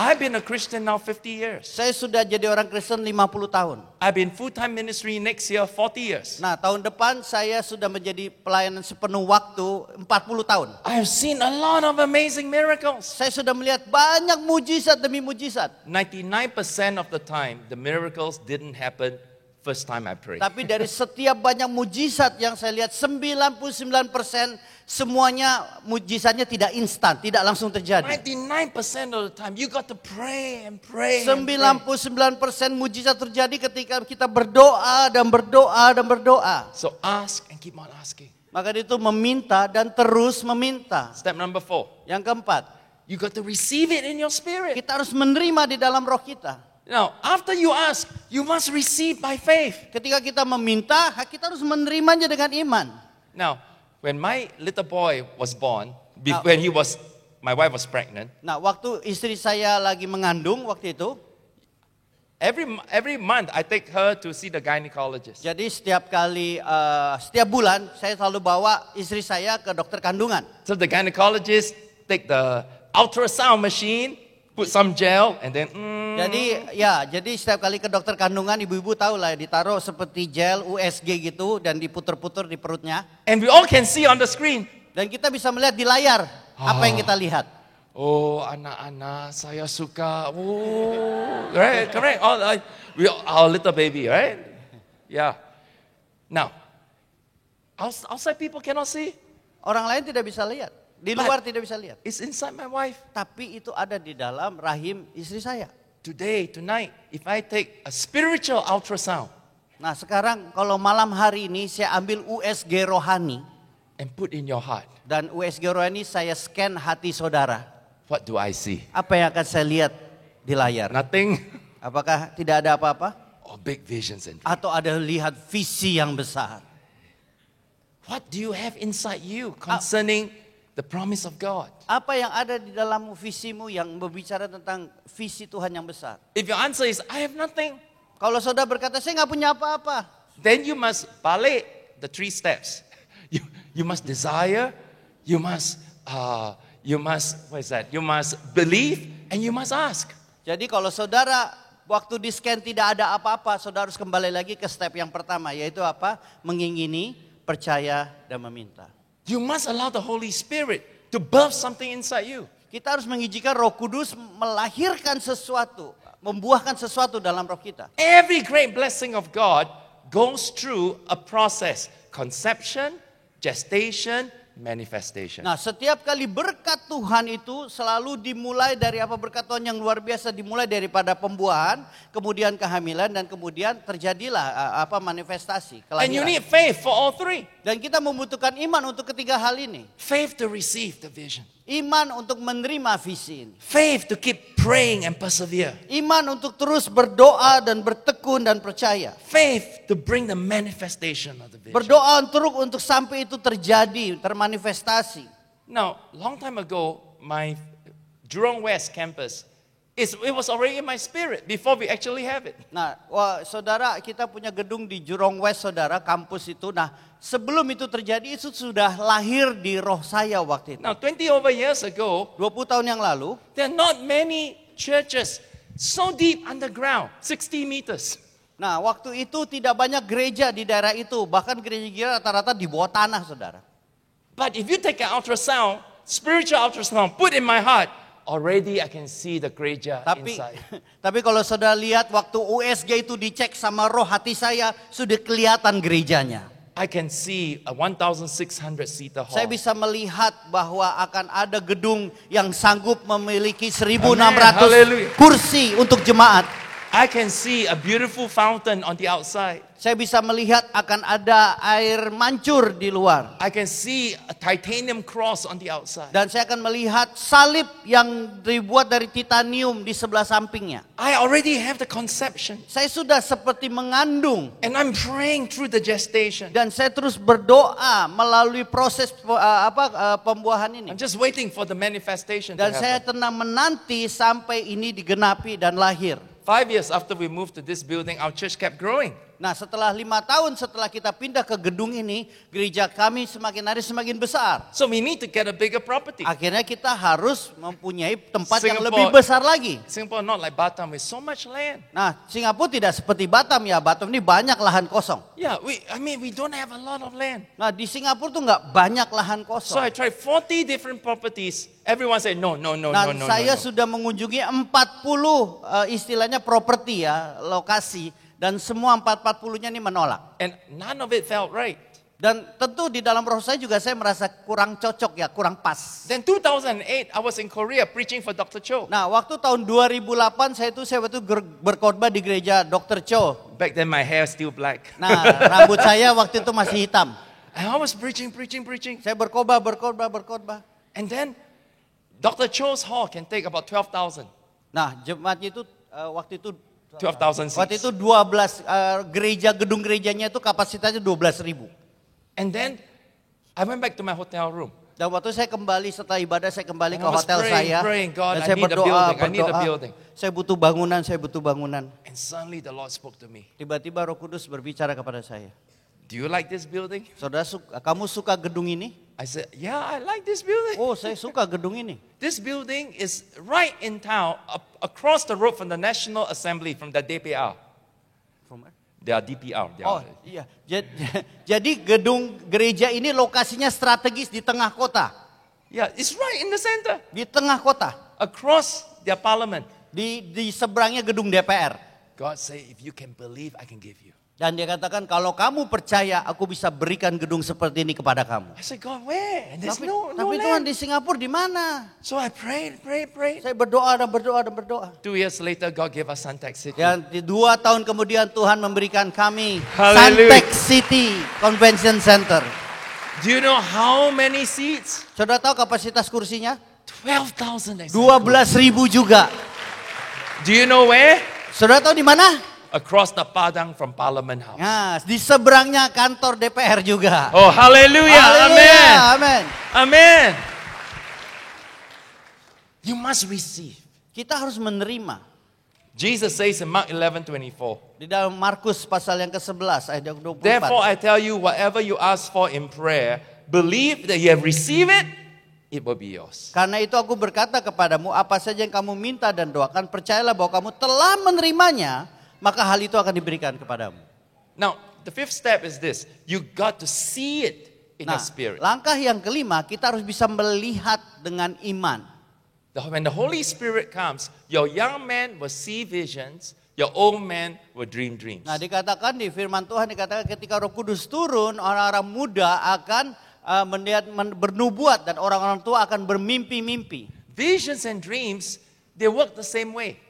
I've been a Christian now 50 years.
Saya sudah jadi orang Kristen 50 tahun.
I've been full-time ministry next year 40 years.
Nah, tahun depan saya sudah menjadi pelayanan sepenuh waktu 40 tahun.
I have seen a lot of amazing miracles.
Saya sudah melihat banyak mujizat demi mujizat.
99% of the time, the miracles didn't happen first time I prayed.
Tapi dari setiap banyak mujizat yang saya lihat 99% semuanya mujizatnya tidak instan, tidak langsung terjadi.
99% of the time, you got to pray and pray. And pray.
99% mujizat terjadi ketika kita berdoa dan berdoa dan berdoa.
So ask and keep on asking.
Maka itu meminta dan terus meminta.
Step number 4,
Yang keempat,
you got to receive it in your spirit.
kita harus menerima di dalam roh kita.
Now, after you ask, you must receive by faith.
Ketika kita meminta, kita harus menerimanya dengan iman.
Now, when my little boy was born, when my wife was pregnant,
Nah, waktu istri saya lagi mengandung waktu itu,
every month I take her to see the gynecologist.
jadi setiap bulan saya selalu bawa istri saya ke dokter kandungan.
So the gynecologist take the ultrasound machine, put some gel, and then
Jadi setiap kali ke dokter kandungan, ibu-ibu tahu lah, ditaruh seperti gel USG gitu dan diputer-puter di perutnya.
and we all can see on the screen.
Dan kita bisa melihat di layar apa yang kita lihat.
Oh, anak-anak, saya suka. Oh, right, correct. Our little baby, right? Yeah. Now, outside people cannot see.
Orang lain tidak bisa lihat, di luar tidak bisa lihat.
It's inside my wife.
Tapi itu ada di dalam rahim istri saya.
Tonight, if I take a spiritual ultrasound
Nah, sekarang kalau malam hari ini saya ambil USG rohani.
and put in your heart,
Dan USG rohani saya scan hati saudara.
what do I see?
Apa yang akan saya lihat di layar?
Nothing?
Apakah tidak ada apa-apa?
Or big visions and
Atau ada lihat visi yang besar?
what do you have inside you concerning the promise of God?
Apa yang ada di dalam visimu yang berbicara tentang visi Tuhan yang besar?
If your answer is, I have nothing,
Kalau saudara berkata, saya nggak punya apa-apa.
then you must balik the 3 steps. You must desire, you must believe, and you must ask.
Jadi kalau saudara waktu di scan tidak ada apa-apa, saudara harus kembali lagi ke step yang pertama, yaitu apa? Mengingini, percaya, dan meminta.
You must allow the Holy Spirit to birth something inside you.
Kita harus mengizinkan Roh Kudus melahirkan sesuatu, membuahkan sesuatu dalam roh kita.
Every great blessing of God goes through a process: conception, gestation, manifestation.
Nah, setiap kali berkat Tuhan itu selalu dimulai dari apa? Berkat Tuhan yang luar biasa dimulai daripada pembuahan, kemudian kehamilan, dan kemudian terjadilah manifestasi,
And you
kelahiran.
need faith for all 3.
Dan kita membutuhkan iman untuk ketiga hal ini.
Faith to receive the vision.
Iman untuk menerima visi ini.
Faith to keep praying and persevere.
Iman untuk terus berdoa dan bertekun dan percaya.
Faith to bring the manifestation of the vision.
Berdoa terus untuk sampai itu terjadi, termanifestasi.
Now, long time ago, my Jurong West campus, it was already in my spirit before we actually have it.
Nah, saudara, kita punya gedung di Jurong West, saudara, kampus itu. Nah, sebelum itu terjadi, itu sudah lahir di roh saya waktu itu.
Now, 20 over years ago,
20 tahun yang lalu,
there are not many churches so deep underground, 60 meters.
nah waktu itu tidak banyak gereja di daerah itu. Bahkan gereja-gereja rata-rata di bawah tanah, saudara.
But if you take an ultrasound, spiritual ultrasound, put in my heart, already I can see the gereja inside.
Tapi kalau saudara lihat waktu USG itu dicek sama roh hati saya, sudah kelihatan gerejanya.
I can see a 1,600 seater hall.
Saya bisa melihat bahwa akan ada gedung yang sanggup memiliki 1.600
Hallelujah.
kursi untuk jemaat.
I can see a beautiful fountain on the outside.
Saya bisa melihat akan ada air mancur di luar.
I can see a titanium cross on the outside.
Dan saya akan melihat salib yang dibuat dari titanium di sebelah sampingnya.
I already have the conception.
Saya sudah seperti mengandung.
And I'm praying through the gestation.
Dan saya terus berdoa melalui proses pembuahan ini.
I'm just waiting for the manifestation to
Dan saya
happen.
tenang menanti sampai ini digenapi dan lahir.
5 years after we moved to this building, our church kept growing.
Nah, setelah 5 tahun setelah kita pindah ke gedung ini, gereja kami semakin hari semakin besar.
So we need to get a bigger property.
Akhirnya kita harus mempunyai tempat yang
Singapore-
lebih besar lagi.
Singapore not like Batam with so much land.
Nah, Singapura tidak seperti Batam ya. Batam ini banyak lahan kosong.
Yeah, we don't have a lot of land.
Nah, di Singapura tuh nggak banyak lahan
So I
kosong.
tried 40 different properties. Everyone said no.
Nah, saya sudah mengunjungi 40 istilahnya properti ya, lokasi. Dan semua 40-nya ini menolak.
And none of it felt right.
Dan tentu di dalam roh saya juga saya merasa kurang cocok ya, kurang pas.
Then 2008, I was in Korea preaching for Dr. Cho.
Nah, waktu tahun 2008 saya waktu berkhotbah di gereja Dr. Cho.
Back then my hair still black.
Nah, rambut saya waktu itu masih hitam.
And I was preaching.
Saya berkhotbah.
And then Dr. Cho's hall can take about 12,000.
Nah, jemaatnya itu waktu itu
12,000
Waktu
seats.
itu 12 gedung gerejanya itu kapasitasnya 12.000.
And then I went back to my hotel room.
Dan waktu saya kembali setelah ibadah saya kembali
And
ke
I was
hotel saya.
praying, God,
Dan
I
saya
need a building, I need a building.
Saya butuh bangunan.
And suddenly the Lord spoke to me.
Tiba-tiba Roh Kudus berbicara kepada saya.
Do you like this building?
Saudara, kamu suka gedung ini?
I said, yeah, I like this building.
Oh, saya suka gedung ini.
This building is right in town, across the road from the National Assembly, from the DPR.
From where?
They are DPR. They
Oh
are.
iya, jadi gedung gereja ini lokasinya strategis di tengah kota.
Yeah, it's right in the center,
Di tengah kota.
across their parliament.
Di seberangnya gedung DPR.
God say, if you can believe, I can give you.
Dan dia katakan kalau kamu percaya aku bisa berikan gedung seperti ini kepada kamu.
I said, God, where? And there's
Tapi
no
Tuhan
land.
di Singapura di mana?
So I prayed.
Saya berdoa.
2 years later, God gave us Suntec City.
Dan 2 tahun kemudian Tuhan memberikan kami
Hallelujah.
Suntec City Convention Center.
Do you know how many seats?
Saudara tahu kapasitas kursinya?
12,000 exactly.
12.000 juga.
Do you know where?
Saudara tahu di mana?
Across the Padang from Parliament House.
Nah, di seberangnya kantor DPR juga.
Oh, hallelujah.
Haleluya,
Amen.
amin.
Amen. You must receive.
Kita harus menerima.
Jesus says in Mark 11:24.
Di dalam Markus pasal yang ke-11 ayat 24.
Therefore I tell you, whatever you ask for in prayer, believe that you have received it, it will be yours.
Karena itu aku berkata kepadamu, apa saja yang kamu minta dan doakan, percayalah bahwa kamu telah menerimanya, maka hal itu akan diberikan kepadamu.
Now, the fifth step is this. You got to see it in
Nah,
your spirit.
langkah yang kelima, kita harus bisa melihat dengan iman.
When the Holy Spirit comes, your young man will see visions, your old man will dream dreams.
Nah, dikatakan di firman Tuhan, dikatakan ketika Roh Kudus turun, orang-orang muda akan bernubuat dan orang-orang tua akan bermimpi-mimpi.
Visions and dreams, they work the same way.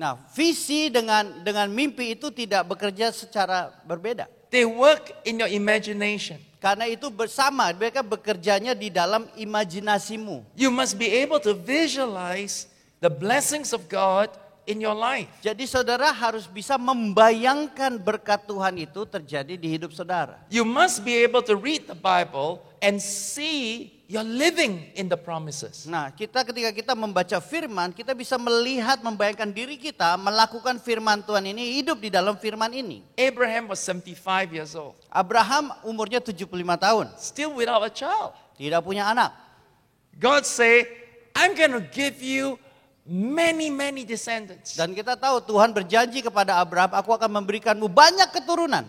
Nah, visi dengan mimpi itu tidak bekerja secara berbeda.
They work in your imagination.
Karena itu bersama, mereka bekerjanya di dalam imajinasimu.
You must be able to visualize the blessings of God in your life.
Jadi saudara harus bisa membayangkan berkat Tuhan itu terjadi di hidup saudara.
You must be able to read the Bible and see you're living in the promises.
Nah, ketika kita membaca firman, kita bisa melihat, membayangkan diri kita melakukan firman Tuhan ini, hidup di dalam firman ini.
Abraham was 75 years old,
Abraham umurnya 75 tahun,
still without a child.
tidak punya anak.
God say, I'm going to give you many descendants.
Dan kita tahu Tuhan berjanji kepada Abraham, aku akan memberikanmu banyak keturunan.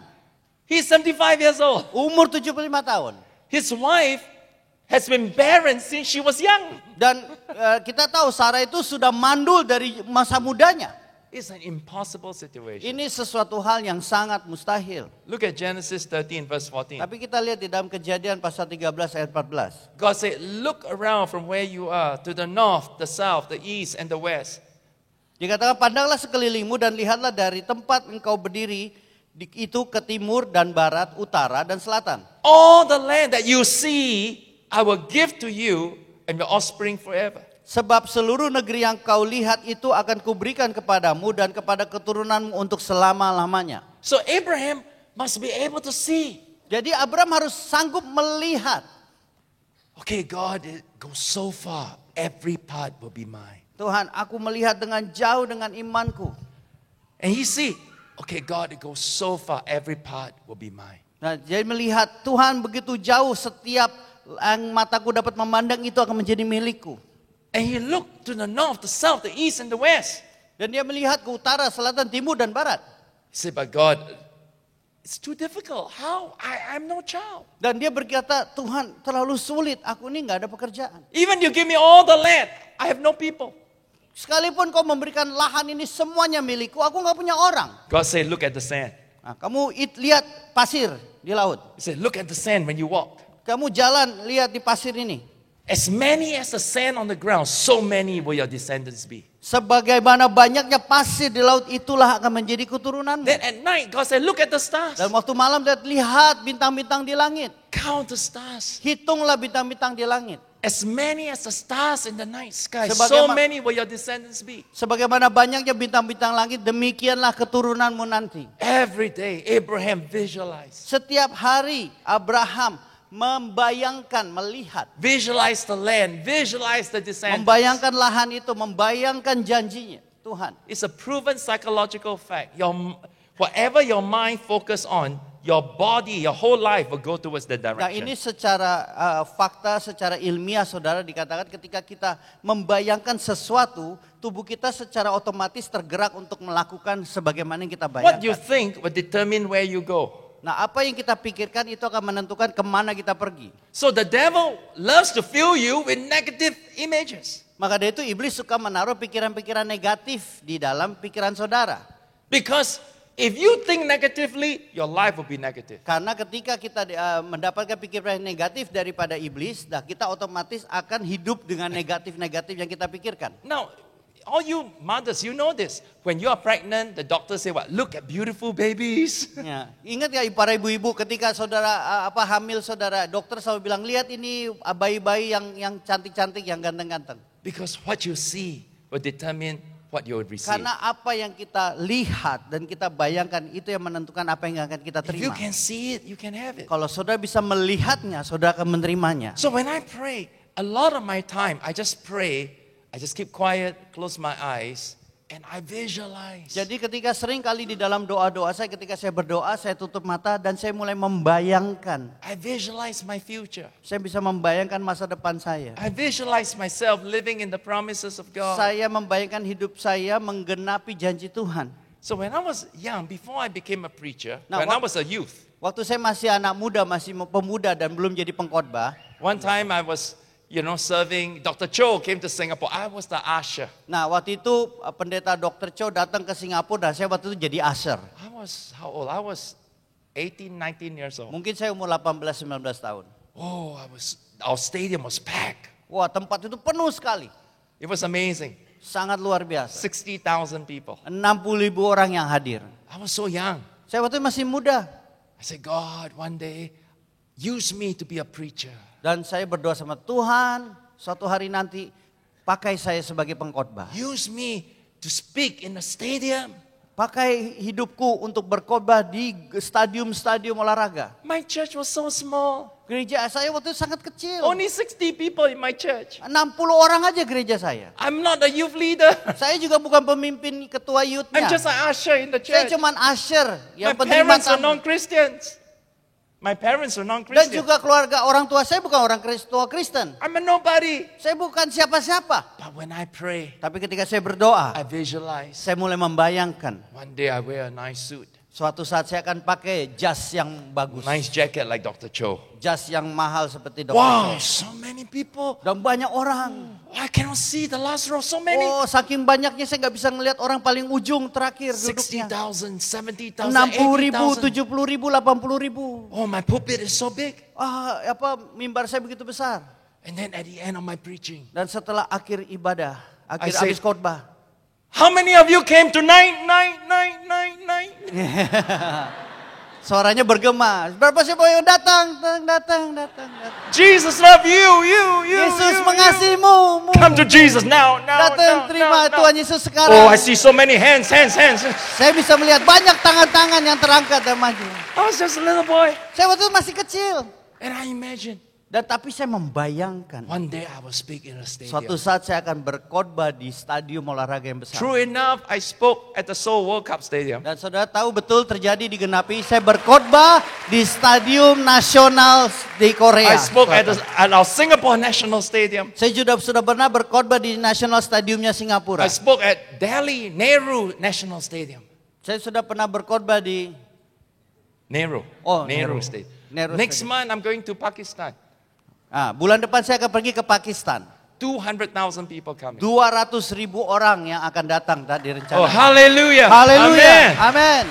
He's 75 years old.
Umur 75 tahun.
His wife has been barren since she was young.
Dan kita tahu Sarah itu sudah mandul dari masa mudanya.
It's an impossible situation.
Ini sesuatu hal yang sangat mustahil.
Look at Genesis 13 verse 14.
Tapi kita lihat di dalam Kejadian pasal 13 ayat 14.
God said, look around from where you are to the north, the south, the east, and the west.
Dikatakan pandanglah sekelilingmu dan lihatlah dari tempat engkau berdiri itu ke timur dan barat, utara dan selatan.
All the land that you see, I will give to you and your offspring forever.
Sebab seluruh negeri yang kau lihat itu akan kuberikan kepadamu dan kepada keturunanmu untuk selama-lamanya.
So Abraham must be able to see.
Jadi Abraham harus sanggup melihat.
Okay, God, it goes so far. Every part will be mine.
Tuhan, aku melihat dengan jauh dengan imanku.
And he see, okay, God, it goes so far. Every part will be mine.
Nah, jadi melihat Tuhan begitu jauh, setiap yang mataku dapat memandang itu akan menjadi milikku.
And he looked to the north, the south, the east, and the west.
Dan dia melihat ke utara, selatan, timur, dan barat.
He said, but God, it's too difficult. How? I'm no child.
Dan dia berkata, Tuhan terlalu sulit, aku ini nggak ada pekerjaan.
Even you give me all the land, I have no people.
Sekalipun kau memberikan lahan ini semuanya milikku, aku nggak punya orang.
God said, look at the sand.
Nah, kamu lihat pasir di laut.
He said, look at the sand when you walk.
Kamu jalan, lihat di pasir ini.
As many as the sand on the ground, so many will your descendants be.
Sebagaimana banyaknya pasir di laut, itulah akan menjadi keturunanmu.
Then at night, God said, look at the stars.
Dan waktu malam lihat bintang-bintang di langit.
Count the stars.
Hitunglah bintang-bintang di langit.
As many as the stars in the night sky, so
Sebagaimana-
many will your descendants be.
Sebagaimana banyaknya bintang-bintang langit, demikianlah keturunanmu nanti.
Every day, Abraham visualized.
Setiap hari Abraham membayangkan, melihat.
Visualize the land, visualize the descendants.
Membayangkan lahan itu, membayangkan janjinya. Tuhan.
It's a proven psychological fact. Whatever your mind focus on, your body, your whole life will go towards that
Nah,
direction.
ini secara fakta, secara ilmiah saudara dikatakan ketika kita membayangkan sesuatu, tubuh kita secara otomatis tergerak untuk melakukan sebagaimana yang kita
What you
bayangkan.
think will determine where you go.
Nah, apa yang kita pikirkan itu akan menentukan kemana kita pergi.
So the devil loves to fill you with negative images.
Maka dari itu iblis suka menaruh pikiran-pikiran negatif di dalam pikiran saudara.
Because if you think negatively, your life will be negative.
Karena ketika kita mendapatkan pikiran negatif daripada iblis, nah kita otomatis akan hidup dengan negatif-negatif yang kita pikirkan.
Now, all you mothers, you know this. When you are pregnant, the doctor say what? Look at beautiful babies.
Ya, ingat ya para ibu-ibu ketika saudara hamil saudara, dokter selalu bilang lihat ini bayi-bayi yang cantik-cantik, yang ganteng-ganteng.
Because what you see will determine what you will receive.
Karena apa yang kita lihat dan kita bayangkan itu yang menentukan apa yang akan kita
If you
terima.
can see it, you can have it.
Kalau saudara bisa melihatnya, saudara akan menerimanya.
So when I pray, a lot of my time, I just pray, I just keep quiet, close my eyes, and I visualize.
Jadi ketika sering kali di dalam doa-doa saya, ketika saya berdoa, saya tutup mata dan saya mulai membayangkan.
I visualize my future.
Saya bisa membayangkan masa depan saya.
I visualize myself living in the promises of God.
Saya membayangkan hidup saya menggenapi janji Tuhan.
So when I was young, before I became a preacher,
Now,
when I was a youth,
Waktu saya masih anak muda, masih pemuda dan belum jadi pengkhotbah.
one time I was, serving, Dr. Cho came to Singapore. I was the usher.
Nah waktu itu pendeta Dr. Cho datang ke Singapura dan saya waktu itu jadi usher.
I was, how old? I was 18, 19 years old.
Mungkin saya umur 18-19 tahun.
Oh, our stadium was packed.
Wah tempat itu penuh sekali.
It was amazing.
Sangat luar biasa.
60,000 people.
60.000 orang yang hadir.
I was so young.
Saya waktu itu masih muda.
I said, God, one day, use me to be a preacher.
Dan saya berdoa sama Tuhan, suatu hari nanti pakai saya sebagai pengkhotbah.
Use me to speak in the stadium.
Pakai hidupku untuk berkhotbah di stadium-stadium olahraga.
My church was so small.
Gereja saya waktu itu sangat kecil.
Only 60 people in my church.
60 orang aja gereja saya.
I'm not a youth leader.
Saya juga bukan pemimpin ketua
I'm
youth-nya.
just an usher in the
Saya
church.
cuman usher yang
My
penerima
parents are
tamu.
non-Christians. My parents are
Dan
non-Christians.
juga keluarga orang tua saya bukan orang tua Kristen.
I'm a nobody.
Saya bukan siapa-siapa.
But when I pray,
Tapi ketika saya berdoa,
I visualize.
saya mulai membayangkan.
One day I wear a nice suit.
Suatu saat saya akan pakai jas yang bagus.
Nice jacket like Dr. Cho.
Jas yang mahal seperti Dr.
Wow,
Cho.
so many people.
Dan banyak orang.
I cannot see the last row. So many.
Oh, saking banyaknya saya nggak bisa ngelihat orang paling ujung terakhir duduknya.
60,000, 70,000,
60.000,
80,000.
70.000, 80.000.
Oh, my pulpit is so big.
Mimbar saya begitu besar.
And then at the end of my preaching,
Dan setelah akhir ibadah, akhir
I say-
habis khotbah,
How many of you came to 9?
Suaranya bergema. Berapa siapa yang datang?
Jesus love you.
Yesus mengasihimu.
Come to Jesus now.
Datang, terima Tuhan Yesus
Oh,
sekarang.
I see so many hands.
Saya bisa melihat banyak tangan-tangan yang terangkat dan maju.
I was just a little boy.
Saya waktu itu masih kecil.
And I imagine
Dan tapi saya membayangkan
one day I will speak in a stadium.
suatu saat saya akan berkhotbah di stadium olahraga yang besar.
True enough, I spoke at the Seoul World Cup Stadium.
Dan saudara tahu betul terjadi di Genapi. Saya berkhotbah di stadium nasional di Korea.
I spoke at our Singapore National Stadium.
Saya sudah pernah berkhotbah di nasional stadiumnya Singapura.
I spoke at Delhi Nehru National Stadium.
Saya sudah pernah berkhotbah di
Nehru.
Oh,
Nehru
Nehru.
Stadium.
Nehru
Next
Stadium.
month I'm going to Pakistan.
Bulan depan saya akan pergi ke Pakistan.
200,000 people coming.
200.000 orang yang akan datang tadi rencana.
Oh, hallelujah.
Haleluya.
Amen.
Amin.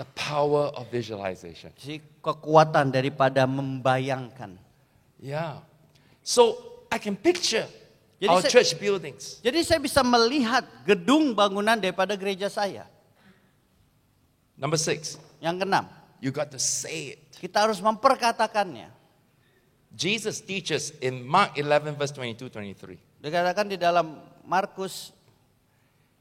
The power of visualization.
Si kekuatan daripada membayangkan.
Yeah. So I can picture
Jadi
our
saya-
church buildings.
Jadi saya bisa melihat gedung bangunan daripada gereja saya.
Number 6,
Yang keenam,
you got to say it.
kita harus memperkatakannya.
Jesus teaches in Mark 11 verse 22-23.
Dikatakan di dalam Markus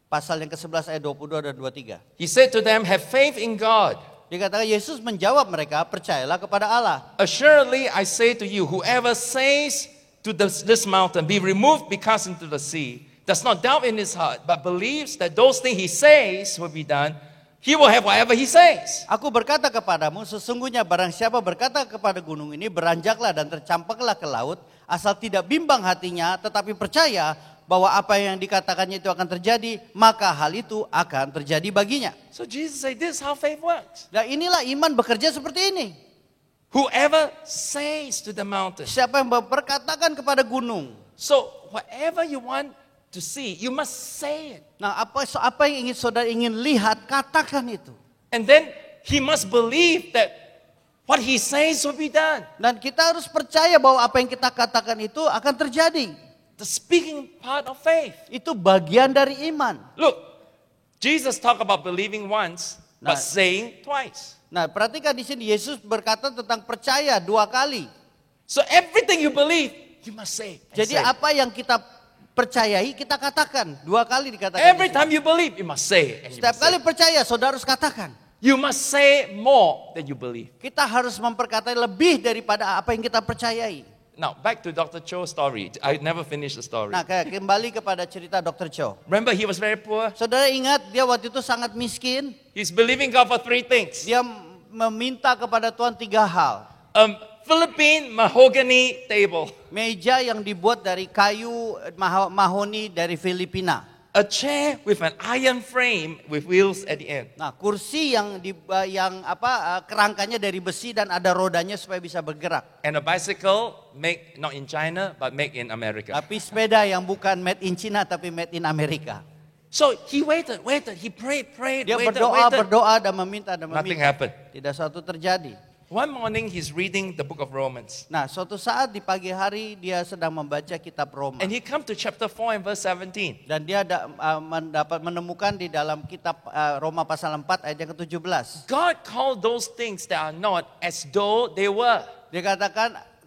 pasal yang ke-11 ayat 22 dan 23.
He said to them, have faith in God.
Dikatakan Yesus menjawab mereka, percayalah kepada Allah.
Assuredly I say to you, whoever says to this mountain, be removed, be cast into the sea, does not doubt in his heart, but believes that those things he says will be done, he will have whatever he says.
Aku berkata kepadamu, sesungguhnya barang siapa berkata kepada gunung ini, beranjaklah dan tercampaklah ke laut, asal tidak bimbang hatinya, tetapi percaya bahwa apa yang dikatakannya itu akan terjadi, maka hal itu akan terjadi baginya.
So Jesus said, this is how faith works.
Nah inilah iman bekerja seperti ini.
Whoever says to the mountain.
Siapa yang berkatakan kepada gunung.
So whatever you want to see, you must say it.
Nah apa yang saudara ingin lihat, katakan itu.
And then he must believe that what he says will be done.
Dan kita harus percaya bahwa apa yang kita katakan itu akan terjadi.
The speaking part of faith.
Itu bagian dari iman.
Look, Jesus talked about believing once, but
Nah.
saying twice.
Nah perhatikan di sini Yesus berkata tentang percaya 2 kali.
So everything you believe, you must say. And
Jadi
say.
apa yang kita percayai kita katakan. 2 kali dikatakan.
Every
di sini.
time you believe, you must say it. And you
Setiap
must
kali
say.
percaya saudara harus katakan.
You must say more than you believe.
Kita harus memperkatai lebih daripada apa yang kita percayai.
Now, back to Dr. Cho's story. I never finished the story.
Nah kembali kepada cerita Dr. Cho.
Remember, he was very poor.
Saudara ingat dia waktu itu sangat miskin.
He's believing God for 3 things.
Dia meminta kepada Tuhan 3 hal.
Philippine mahogany table.
Meja yang dibuat dari kayu mahoni dari Filipina.
A chair with an iron frame with wheels at the end.
Nah, kursi yang kerangkanya dari besi dan ada rodanya supaya bisa bergerak.
And a bicycle made not in China, but made in America.
Tapi sepeda yang bukan made in China tapi made in Amerika.
So he waited. He prayed,
Dia
waited.
berdoa dan meminta dan
Nothing
meminta.
happened.
Tidak suatu terjadi.
One morning he's reading the book of Romans.
Nah, suatu saat di pagi hari dia sedang membaca kitab Roma.
And he come to chapter 4 and verse 17.
Dan dia menemukan di dalam kitab Roma pasal 4 ayat yang ke-17.
God called those things that are not as though they were.
Dia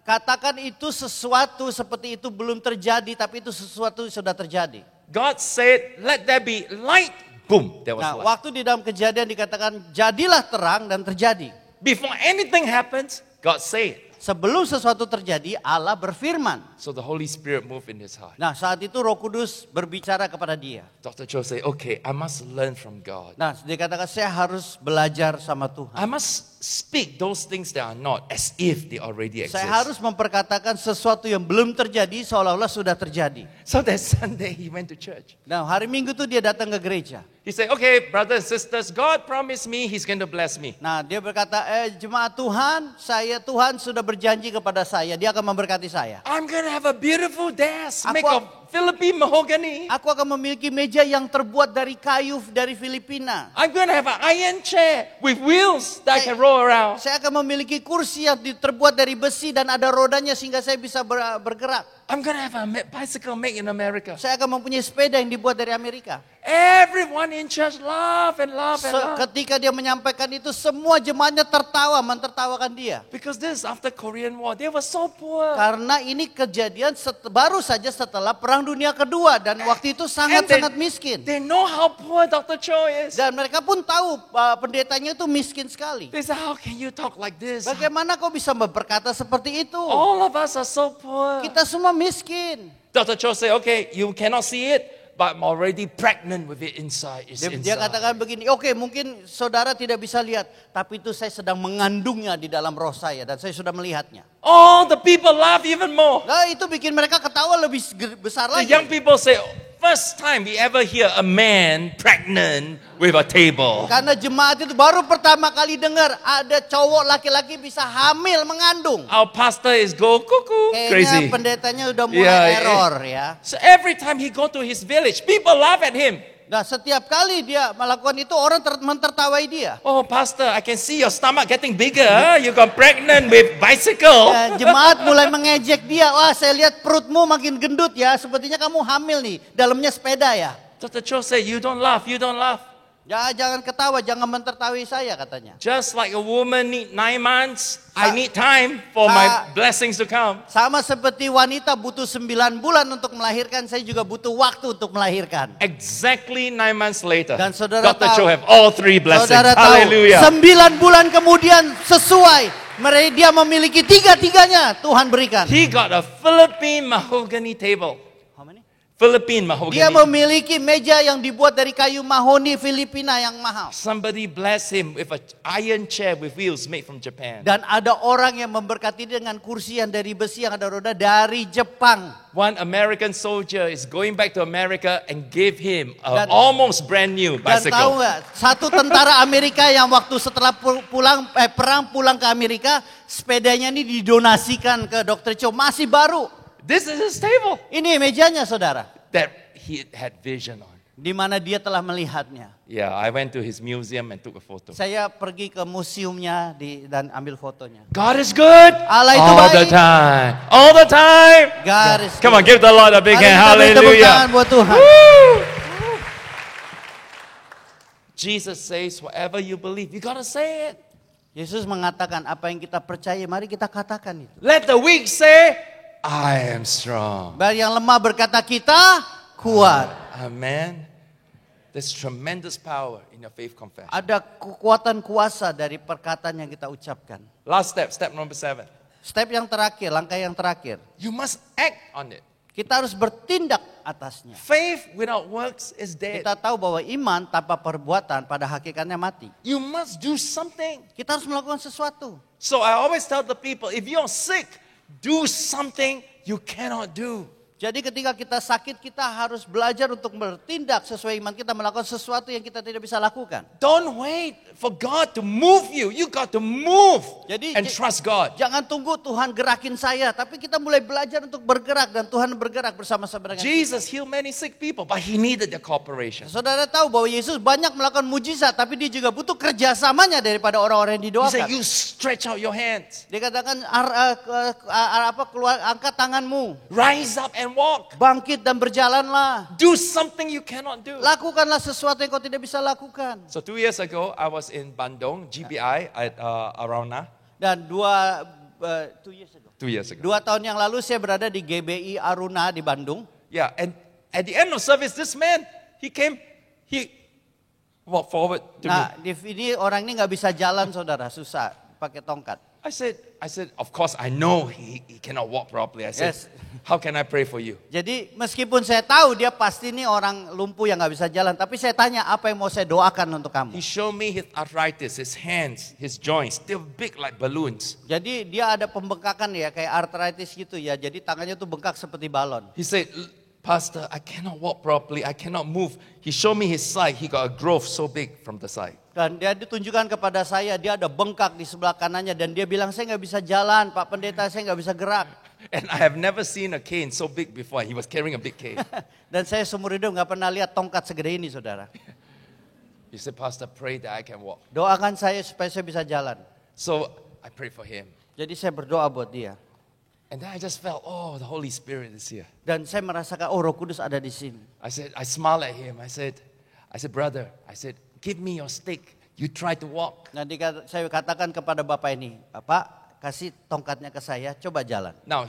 katakan itu sesuatu seperti itu belum terjadi, tapi itu sesuatu yang sudah terjadi.
God said, let there be light. Boom, there was
Nah,
light.
waktu di dalam kejadian dikatakan jadilah terang dan terjadi.
Before anything happens, God said.
Sebelum sesuatu terjadi, Allah berfirman.
So the Holy Spirit moved in his heart.
Nah, saat itu Roh Kudus berbicara kepada dia.
Dr. Cho said, okay, I must learn from God.
Nah, dikatakan saya harus belajar sama Tuhan.
I must speak those things that are not as if they already exist.
Saya harus memperkatakan sesuatu yang belum terjadi seolah-olah sudah terjadi.
So that Sunday he went to church.
Nah, hari Minggu itu dia datang ke gereja.
He said, okay, brothers and sisters, God promised me He's going to bless me.
Nah, dia berkata, jemaat Tuhan, Tuhan sudah berjanji kepada saya, dia akan memberkati saya.
I'm going to have a beautiful desk
Aku-
made of Philippine mahogany.
Aku akan memiliki meja yang terbuat dari kayu dari Filipina.
I'm going to have an iron chair with wheels that I can roll around.
Saya akan memiliki kursi yang terbuat dari besi dan ada rodanya sehingga saya bisa bergerak.
I'm going to have a bicycle made in America.
Saya akan mempunyai sepeda yang dibuat dari Amerika.
Everyone in church laugh and laugh and laugh.
Ketika dia menyampaikan itu, semua jemaatnya tertawa, mentertawakan dia.
Because this is after Korean War. They were so poor.
Karena ini kejadian baru saja setelah Perang Dunia Kedua dan waktu itu sangat-sangat miskin.
They know how poor Dr. Cho is.
Dan mereka pun tahu pendetanya itu miskin sekali.
They say, how can you talk like this?
Bagaimana kau bisa berkata seperti itu?
All of us are so poor.
Kita semua miskin.
Dr. Cho say, okay, you cannot see it, but I'm already pregnant with it inside. It's
Dia katakan begini, oke, mungkin saudara tidak bisa lihat, tapi itu saya sedang mengandungnya di dalam roh saya dan saya sudah melihatnya.
All the people laugh even more.
Nah, itu bikin mereka ketawa lebih besar
The
lagi.
young people say, first time we ever hear a man pregnant with a table.
Karena jemaat itu baru pertama kali dengar ada cowok laki-laki bisa hamil mengandung.
Our pastor is go cuckoo,
Kayaknya
crazy.
pendetanya udah mulai
Yeah,
error ya.
So every time he go to his village, people laugh at him.
Nah, setiap kali dia melakukan itu orang mentertawai dia.
Oh, pastor, I can see your stomach getting bigger. Huh? You got pregnant with bicycle.
Dan jemaat mulai mengejek dia. Wah, saya lihat perutmu makin gendut ya. Sepertinya kamu hamil nih. Dalamnya sepeda ya.
Dr. Cho said, you don't laugh, you don't laugh.
Ya, jangan ketawa, jangan mentertawahi saya katanya.
Just like a woman need 9 months, I need time for my blessings to come.
Sama seperti wanita butuh 9 bulan untuk melahirkan, saya juga butuh waktu untuk melahirkan.
Exactly 9 months later,
Dan saudara
Dr.
tahu-
Cho have all 3 blessings.
Saudara tahu,
Hallelujah.
9 bulan kemudian sesuai. Dia memiliki tiga-tiganya Tuhan berikan.
He got a Philippine mahogany table.
How many?
Philippine mahogany.
Dia memiliki meja yang dibuat dari kayu mahoni Filipina yang mahal.
Somebody bless him with an iron chair with wheels made from Japan.
Dan ada orang yang memberkati dia dengan kursi yang dari besi yang ada roda dari Jepang.
One American soldier is going back to America and gave him an
Dan-
almost brand new
Dan tahu
bicycle.
nggak, satu tentara Amerika yang waktu setelah perang pulang ke Amerika, sepedanya ini didonasikan ke Dr. Cho, masih baru.
This is his table
Ini mejanya saudara,
that he had vision on.
di mana dia telah melihatnya.
Yeah, I went to his museum and took a photo.
Saya pergi ke museumnya dan ambil fotonya.
God is good
Allah itu
all
baik.
the time. All the time.
God is
Come on,
good.
give the Lord a big
Mari
hand.
kita beri tepuk tangan
Hallelujah.
buat Tuhan.
Woo! Jesus says, whatever you believe, you gotta say it.
Yesus mengatakan apa yang kita percaya, mari kita katakan itu.
Let the weak say, I am strong.
Bagi yang lemah berkata kita kuat.
Amen. There's tremendous power in your faith confession.
Ada kekuatan kuasa dari perkataan yang kita ucapkan.
Last step, step number 7.
Step yang terakhir, langkah yang terakhir.
You must act on it.
Kita harus bertindak atasnya.
Faith without works is dead.
Kita tahu bahwa iman tanpa perbuatan pada hakikatnya mati.
You must do something.
Kita harus melakukan sesuatu.
So I always tell the people, if you're sick, do something you cannot do.
Jadi ketika kita sakit, kita harus belajar untuk bertindak sesuai iman kita, melakukan sesuatu yang kita tidak bisa lakukan.
Don't wait for God to move you. You got to move
Jadi
and trust God.
jangan tunggu Tuhan gerakin saya, tapi kita mulai belajar untuk bergerak dan Tuhan bergerak bersama-sama dengan kita.
Jesus healed many sick people, but he needed the cooperation.
Saudara tahu bahwa Yesus banyak melakukan mujizat, tapi dia juga butuh kerjasamanya daripada orang-orang yang
He
didoakan.
said, you stretch out your hands.
Dia katakan keluar, angkat tanganmu,
Rise up and walk.
bangkit dan berjalanlah.
Do something you cannot do.
Lakukanlah sesuatu yang kau tidak bisa lakukan.
So 2 years ago, I was in Bandung, GBI at Aruna.
Dan 2 years ago.
2 years ago.
2 tahun yang lalu saya berada di GBI Aruna di Bandung.
Yeah, and at the end of service, this man, he walked forward to
Nah,
me.
ini orang ini nggak bisa jalan saudara, susah pakai tongkat.
I said, of course, I know he cannot walk properly. I said,
Yes.
how can I pray for you?
Jadi meskipun saya tahu dia pasti ini orang lumpuh yang nggak bisa jalan, tapi saya tanya apa yang mau saya doakan untuk kamu.
He showed me his arthritis, his hands, his joints, still big like balloons.
Jadi dia ada pembengkakan ya kayak arthritis gitu ya. Jadi tangannya tuh bengkak seperti balon.
He said, Pastor, I cannot walk properly. I cannot move. He showed me his side. He got a growth so big from the side.
Dan dia ditunjukkan kepada saya, dia ada bengkak di sebelah kanannya. Dan dia bilang, saya nggak bisa jalan, Pak Pendeta, saya nggak bisa gerak.
And I have never seen a cane so big before. He was carrying a big cane.
Dan saya seumur hidup nggak pernah lihat tongkat segede ini, saudara.
He said, Pastor, pray that I can walk.
Doakan saya supaya saya bisa jalan.
So I prayed for him.
Jadi saya berdoa buat dia.
And then I just felt, oh, the Holy Spirit is here.
Dan saya merasakan, oh Roh Kudus ada di sini.
I smiled at him. I said, brother, give me your stick. You try to walk.
Nanti saya katakan kepada Bapak ini, Pak, kasih tongkatnya ke saya, coba jalan.
Now,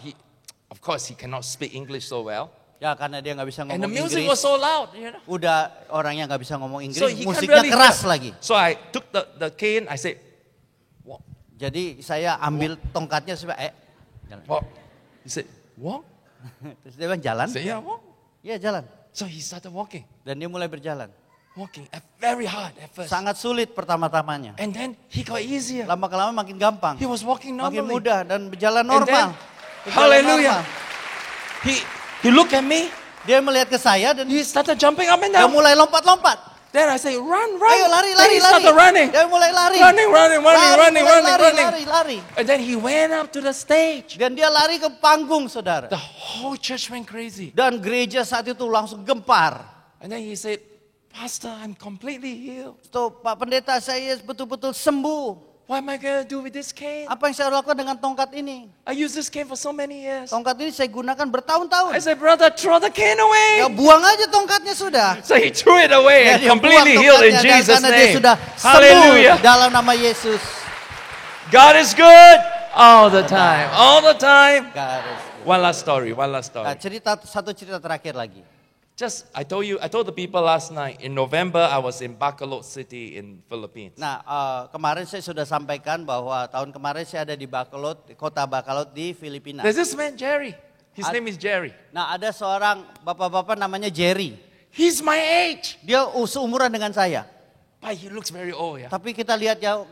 of course, he cannot speak English so well.
Ya karena dia nggak bisa
And
ngomong
the music
Inggris.
was so loud, you know.
Udah orangnya nggak bisa ngomong Inggris,
So he can't
musiknya
really
keras
hear.
lagi.
So I took the cane. I said, walk,
Jadi saya ambil tongkatnya supaya, jalan.
walk. He said, walk.
Terus dia bilang jalan.
I said, yeah, walk.
Iya jalan.
So he started walking,
Dan dia mulai berjalan.
walking very hard at first.
Sangat sulit pertama-tamanya.
And then he got easier.
Lama-kelamaan makin gampang.
He was walking
Makin
normally.
mudah dan berjalan
And
normal.
then,
Berjalan
hallelujah.
normal.
He looked at me.
Dia melihat ke saya dan
He started jumping up and
dia
down.
mulai lompat-lompat.
Then I say, run.
Ayo lari,
Then
lari,
he
lari.
started running.
Dia mulai lari.
Running.
Lari.
And then he went up to the stage.
Dan dia lari ke panggung, saudara.
The whole church went crazy.
Dan gereja saat itu langsung gempar.
And then he said, Pastor, I'm completely healed.
Tuh, Pak Pendeta, saya betul-betul sembuh.
What am I going to do with this cane?
Apa yang saya lakukan dengan tongkat ini?
I used this cane for so many years.
Tongkat ini saya gunakan
I
bertahun-tahun.
said, brother, throw the cane
Ya
away.
buang aja tongkatnya sudah.
So he threw it away
Ya,
and
dia
completely
buang
healed in
tongkatnya
Jesus'
karena dia
name.
sudah sembuh
Hallelujah.
dalam nama Yesus.
God is good all the time. All the time.
Garis.
One last story.
Nah,
story.
satu cerita terakhir lagi.
I told the people last night, in November, I was in Bacolod City in Philippines.
Nah, kemarin saya sudah sampaikan bahwa tahun kemarin saya ada di Bacolod, kota Bacolod di Filipina.
There's this man, Jerry. His name is Jerry.
Nah, ada seorang bapak-bapak namanya Jerry.
He's my age.
Dia seumuran dengan saya.
But he looks very old, yeah.
Tapi kita lihat ya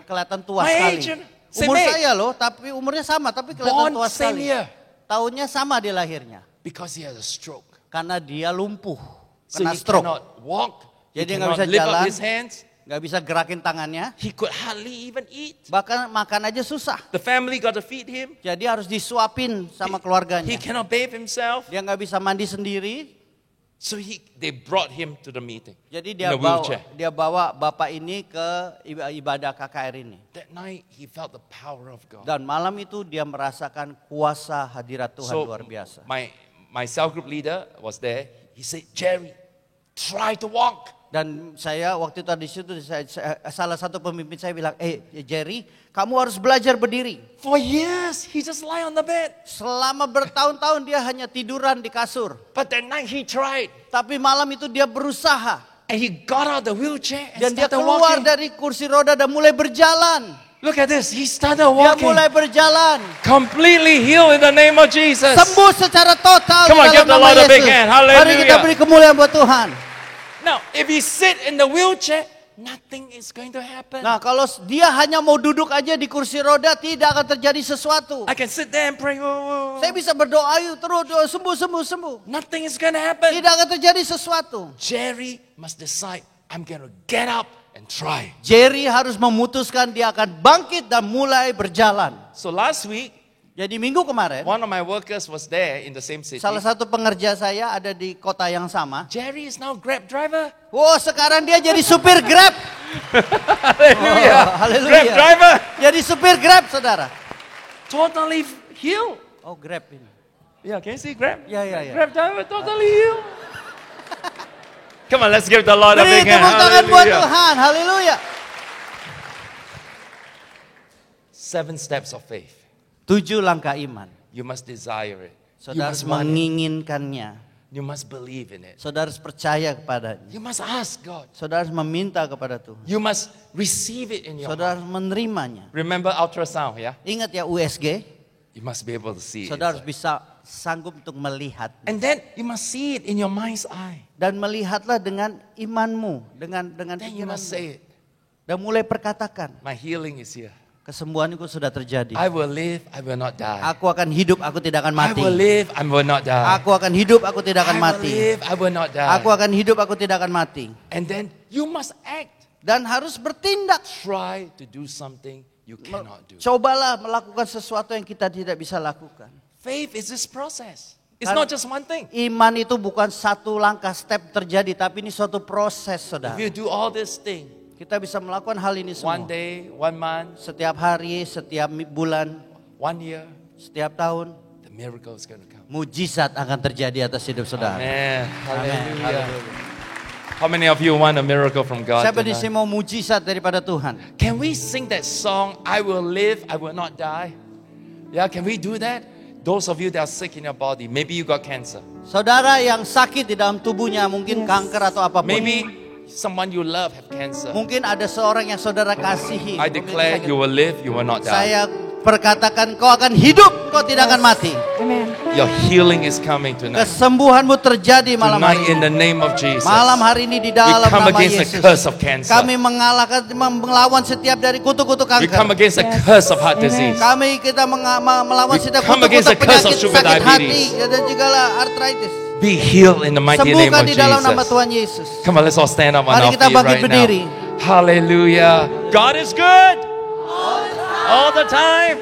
kelihatan tua
My
sekali.
age,
Umur
same age.
saya loh, tapi umurnya sama, tapi kelihatan
Born
tua
same
sekali.
year.
Tahunnya sama dia lahirnya.
Because he has a stroke.
Karena dia lumpuh,
So
kena
he
stroke.
cannot walk. He
Jadi nggak
cannot
bisa
lift up
jalan.
his hands.
Gak bisa gerakin tangannya,
He could hardly even eat.
bahkan makan aja susah.
The family got to feed him.
Jadi harus disuapin sama
He
keluarganya.
cannot bathe himself.
Dia nggak bisa mandi sendiri.
So they brought him to the meeting.
Jadi
In a wheelchair.
dia bawa bapak ini ke ibadah KKR ini.
That night he felt the power of God.
Dan malam itu dia merasakan kuasa hadirat Tuhan
So
luar biasa.
my cell group leader was there. He said, Jerry, try to walk.
Dan saya waktu itu di situ salah satu pemimpin saya bilang, Jerry, kamu harus belajar berdiri.
For years, he just lie on the bed.
Selama bertahun-tahun dia hanya tiduran di kasur.
But that night he tried.
Tapi malam itu dia berusaha.
And he got out the wheelchair and
Dan dia
started
keluar
walking.
dari kursi roda dan mulai berjalan.
Look at this. He started
Dia
walking.
mulai berjalan.
Completely healed in the name of Jesus.
Sembuh secara total
Come on,
di
give
dalam
the
nama
Lord a big
Yesus.
hand.
Mari kita
Hallelujah.
beri kemuliaan buat Tuhan.
Now, if he sit in the wheelchair, nothing is going to happen.
Nah, kalau dia hanya mau duduk aja di kursi roda, tidak akan terjadi sesuatu.
I can sit there and pray.
Saya bisa berdoa, yuk terus doa, sembuh.
Nothing is going to happen.
Tidak akan terjadi sesuatu.
Jerry must decide, I'm going to get up and try.
Jerry harus memutuskan dia akan bangkit dan mulai berjalan.
So last week,
Jadi minggu kemarin,
one of my workers was there in the same city.
salah satu pengerja saya ada di kota yang sama.
Jerry is now Grab driver.
Wow, sekarang dia jadi supir Grab.
Hallelujah.
Oh, hallelujah.
Grab driver.
Jadi supir Grab, saudara.
Totally healed.
Oh, Grab ini.
Yeah, can you see Grab?
Ya.
Grab driver totally healed. Come on, let's give the Lord a
Beri
big hand.
tepuk tangan buat
Hallelujah.
Tuhan. Haleluya.
7 steps of faith.
7 langkah iman.
You must desire it. You
Saudara
must
harus
want it.
menginginkannya.
You must believe in it.
Saudara harus percaya kepadanya.
You must ask God.
Saudara harus meminta kepada Tuhan.
You must receive it in your
Saudara
heart.
harus menerimanya.
Remember ultrasound, yeah?
Ingat ya USG,
You must be able to see it.
saudara harus bisa sanggup untuk melihat.
And then you must see it in your mind's eye.
Dan melihatlah dengan imanmu, dengan
Then you must
pikiranmu.
say it.
Dan mulai perkatakan,
My healing is here.
Kesembuhan itu sudah terjadi.
I will live, I will not die.
Aku akan hidup, aku tidak akan
I
mati.
will live, I will not die.
Aku akan hidup, aku tidak akan
I will
mati.
live, I will not die.
Aku akan hidup, aku tidak akan mati.
And then you must act.
Dan harus bertindak.
Try to do something you cannot do.
Cobalah melakukan sesuatu yang kita tidak bisa lakukan.
Faith is this process. It's not just one thing.
Iman itu bukan satu langkah step terjadi, tapi ini suatu proses, saudara.
If you do all this thing,
Kita bisa melakukan hal ini semua.
one day, 1 month,
Setiap hari, setiap bulan,
1 year,
setiap tahun,
the miracle is going to come.
mujizat akan terjadi atas hidup saudara.
Amen.
Amin.
Hallelujah. How many of you want a miracle from God
Siapa di
tonight?
sini mau mujizat daripada Tuhan?
Can we sing that song, I will live, I will not die? Yeah, can we do that? Those of you that are sick in your body, maybe you got cancer.
Saudara yang sakit di dalam tubuhnya, mungkin kanker atau apapun.
Maybe someone you love have cancer.
Mungkin ada seorang yang saudara kasihi.
I declare you will live, you will not die.
Saya perkatakan kau akan hidup, kau tidak akan mati.
Your healing is coming tonight.
Kesembuhanmu terjadi malam hari
Tonight in
ini.
the name of Jesus.
Malam hari ini di
We
dalam
come
nama
against the
Yesus.
curse of cancer.
Kami melawan setiap dari kutu-kutu
We come
kanker.
against the curse of heart disease.
Kita melawan
We
setiap
come against
kutu-kutu
the curse of
penyakit
sugar
sakit hati
diabetes.
dan juga arthritis.
Be healed in the mighty name
Sembuhkan
of
di dalam nama
Jesus.
Tuhan Yesus.
Come on, let's all stand up on
Mari
our
kita
feet
bangkit
right
berdiri.
now. Hallelujah. God is good. All the time.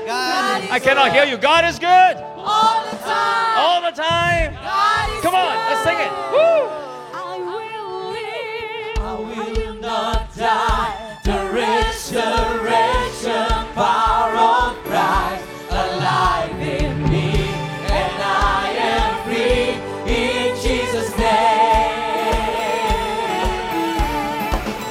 I cannot hear you. God is good.
All the time.
All the time.
God is
Come on, let's sing it. Woo.
I will live. I will not die. The resurrection power of Christ alive in me, and I am free in Jesus' name.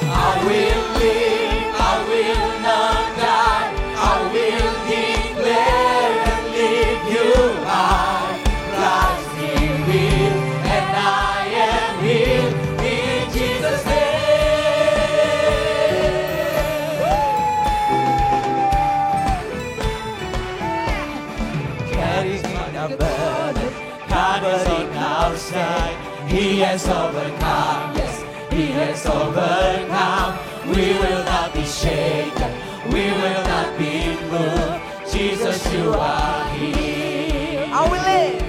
I will live. I will not die. I will declare and live you high. Christ in me, and I am healed in Jesus' name. Carries our burden, God is on our side. He has overcome, yes, He has overcome. We will not be shaken, we will not be moved. Jesus, you are here. I will live.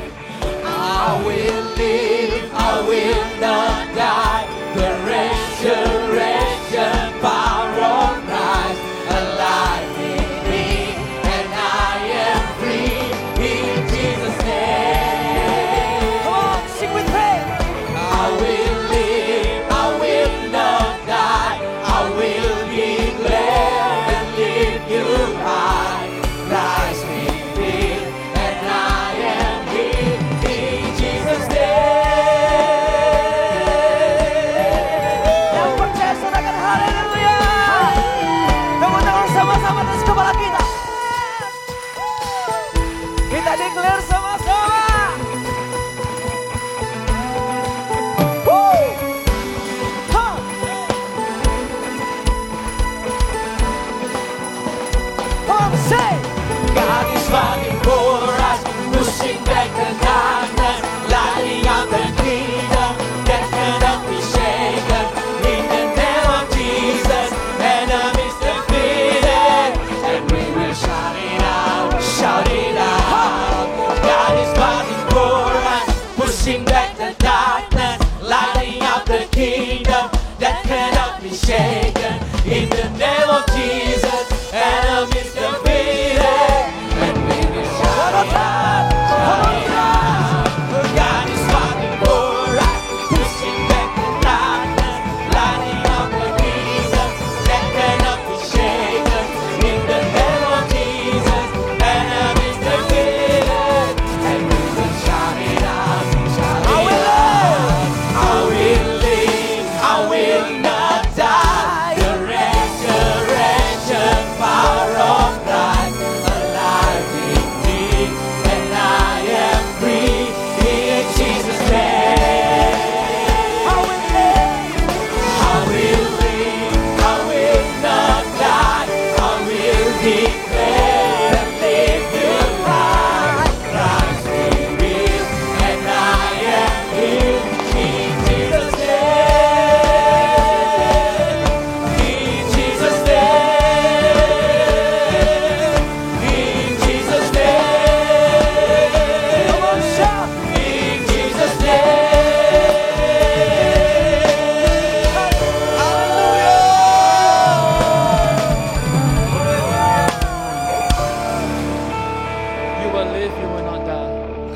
I will live, I will not die. The resurrection power of Christ alive in me, and I am free in Jesus' name. Come on, sing with faith. I will live, I will not die. I will declare and lift you high. Christ in me,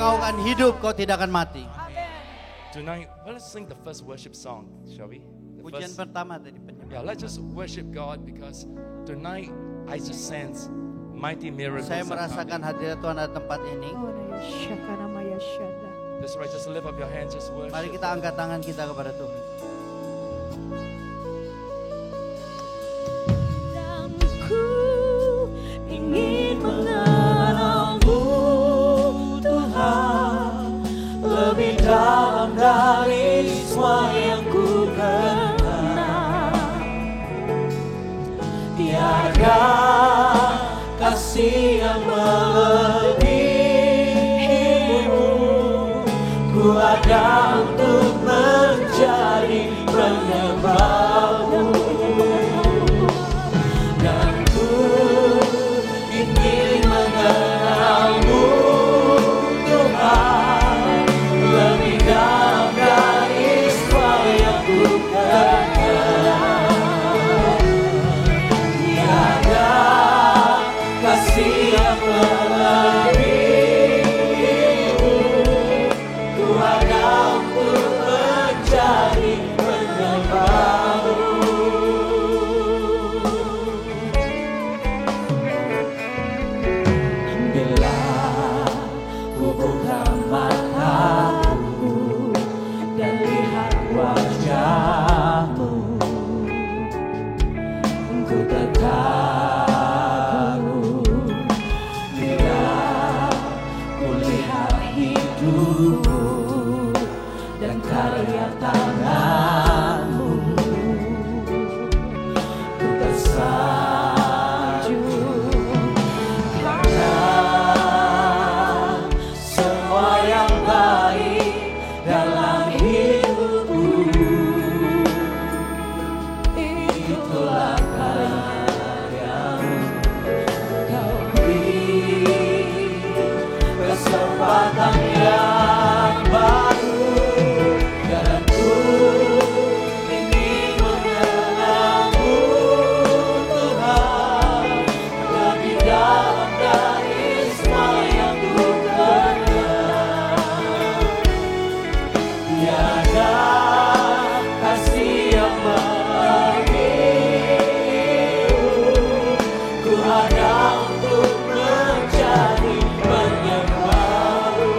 kau akan hidup, kau tidak akan mati.
Tonight, well, let's sing the first worship song, shall we? The
Pujian
first-
pertama tadi penyembah.
yeah, let's just worship God because tonight I just sense mighty miracles.
Saya
are
merasakan
coming.
hadirat Tuhan ada tempat ini.
Oh, na yashakana mayashada.
That's right, just lift up your hands, just worship.
Mari kita angkat tangan kita kepada Tuhan.
Ku ingin mengenalmu Tuhan lebih dalam dari semua yang ku kenal. Tiada kasih yang melebihimu. Ku ada untuk menjadi penyembahmu. Dan ku ingin mengenalmu Tuhan lebih dalam dari semua yang ku kenal. Tiada kasih yang melebihimu. Ku ada untuk menjadi penyembahmu. Bila ku buka mataku dan lihat wajahmu, ku terkagum bila ku lihat hidupmu dan karya tanganmu. Ku tersanjung karena semua yang baik dalam hidupku itulah karyamu. Kau beri kesempatan yang baru dan ku ingin mengenalmu Tuhan lebih dalam dari semua yang ku kenal. Tiada kasih yang melebihimu. Ku ada untuk menjadi penyembahmu.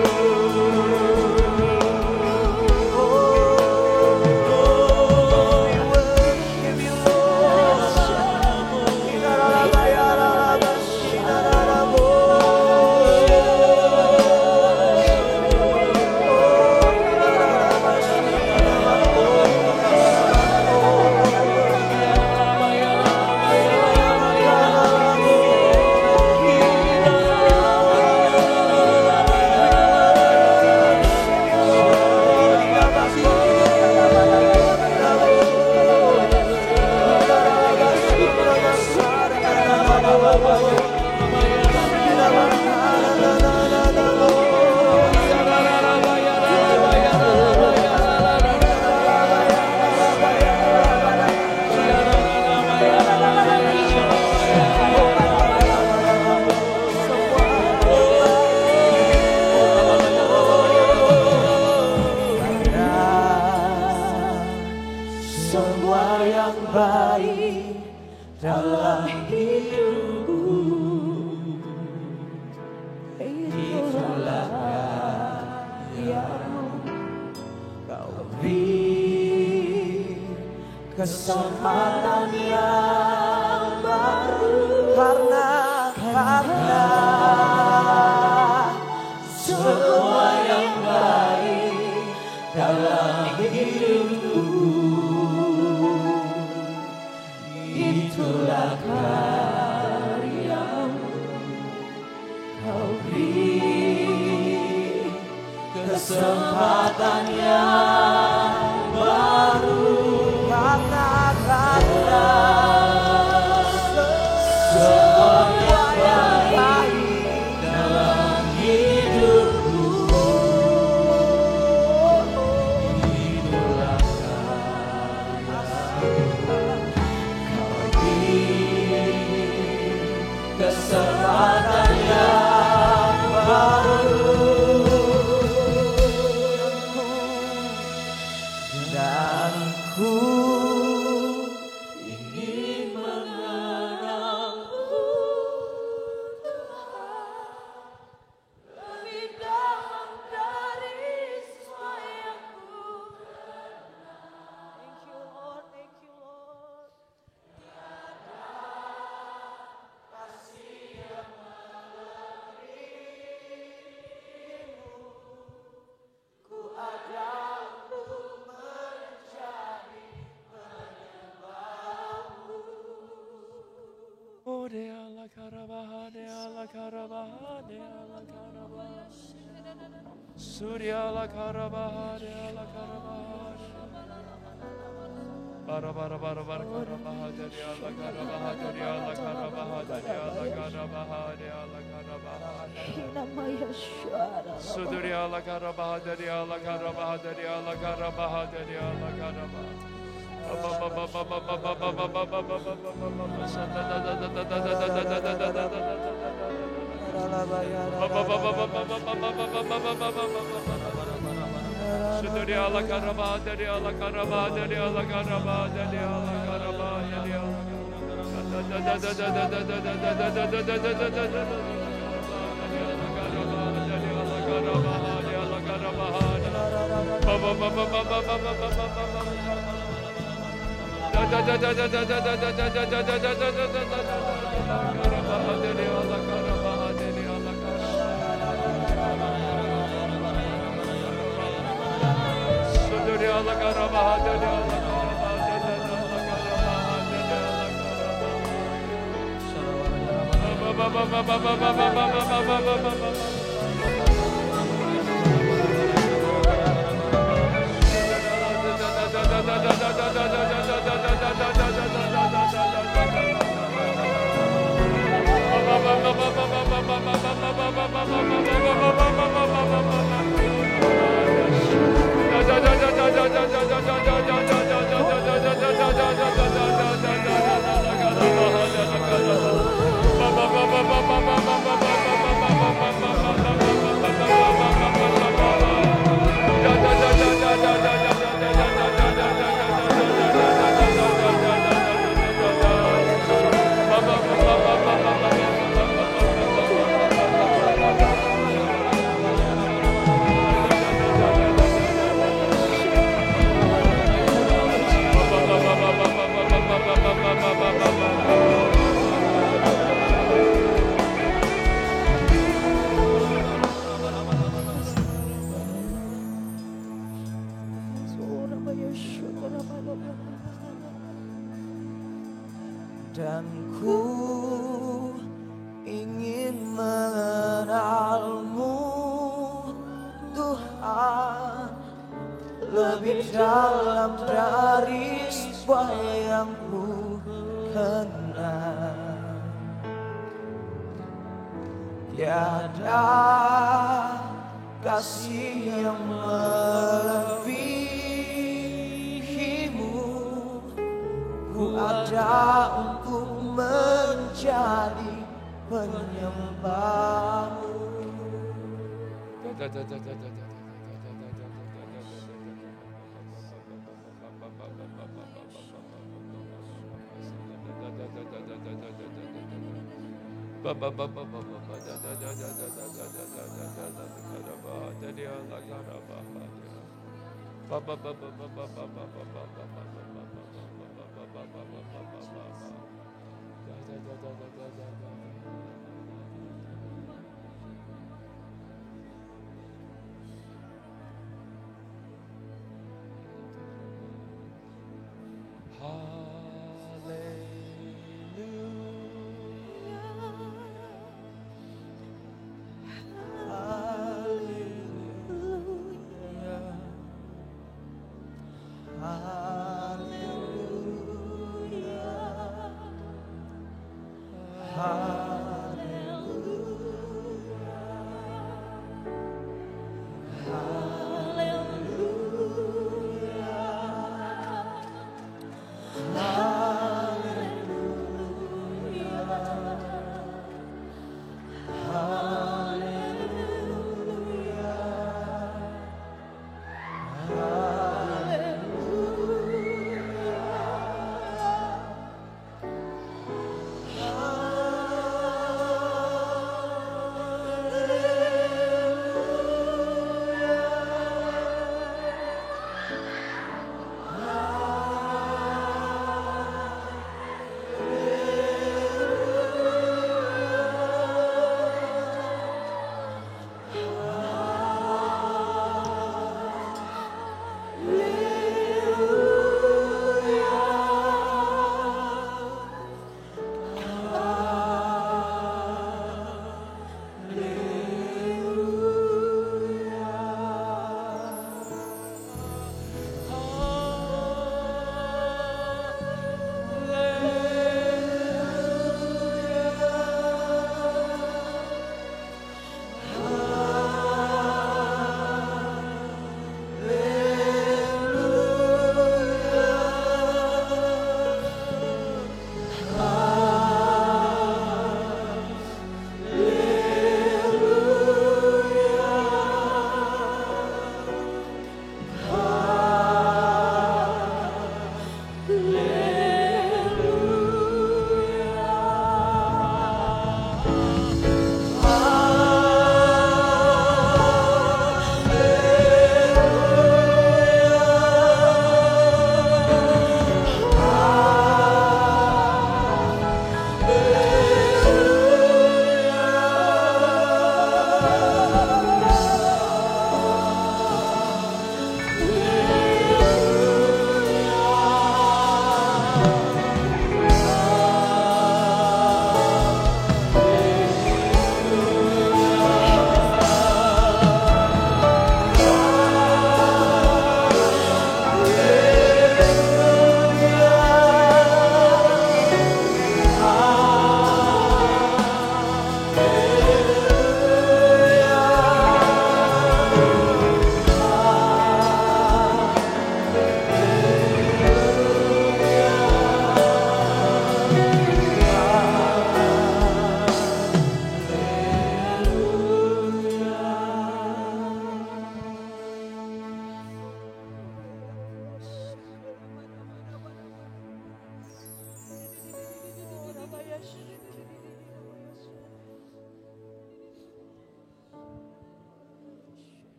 Semua yang baik dalam hidupku itulah karyamu. Kau beri kesempatan yang baru karena semua yang baik dalam hidupku itulah karyamu. Kau beri kesempatan yang baru karena semua yang baik dalam hidupku itulah kesempatan yang baru
karabahade ala karabah. Surya ala karabahade ala karabahade. Bara karabahade ala karabahade ala karabahade ala karabahade ala karabahade.
Namaya Shara.
Sudurya ala karabahade ala karabahade ala karabahade ala karabahade. Sudurya ala karabah dari ala karabah dari ala karabah dari ala karabah dari
Dan ku ingin mengenalmu, Tuhan, lebih dalam dari semua yang ku kenal. Tiada kasih yang melebihimu. Ku ada untuk menjadi penyembahmu. Hallelujah.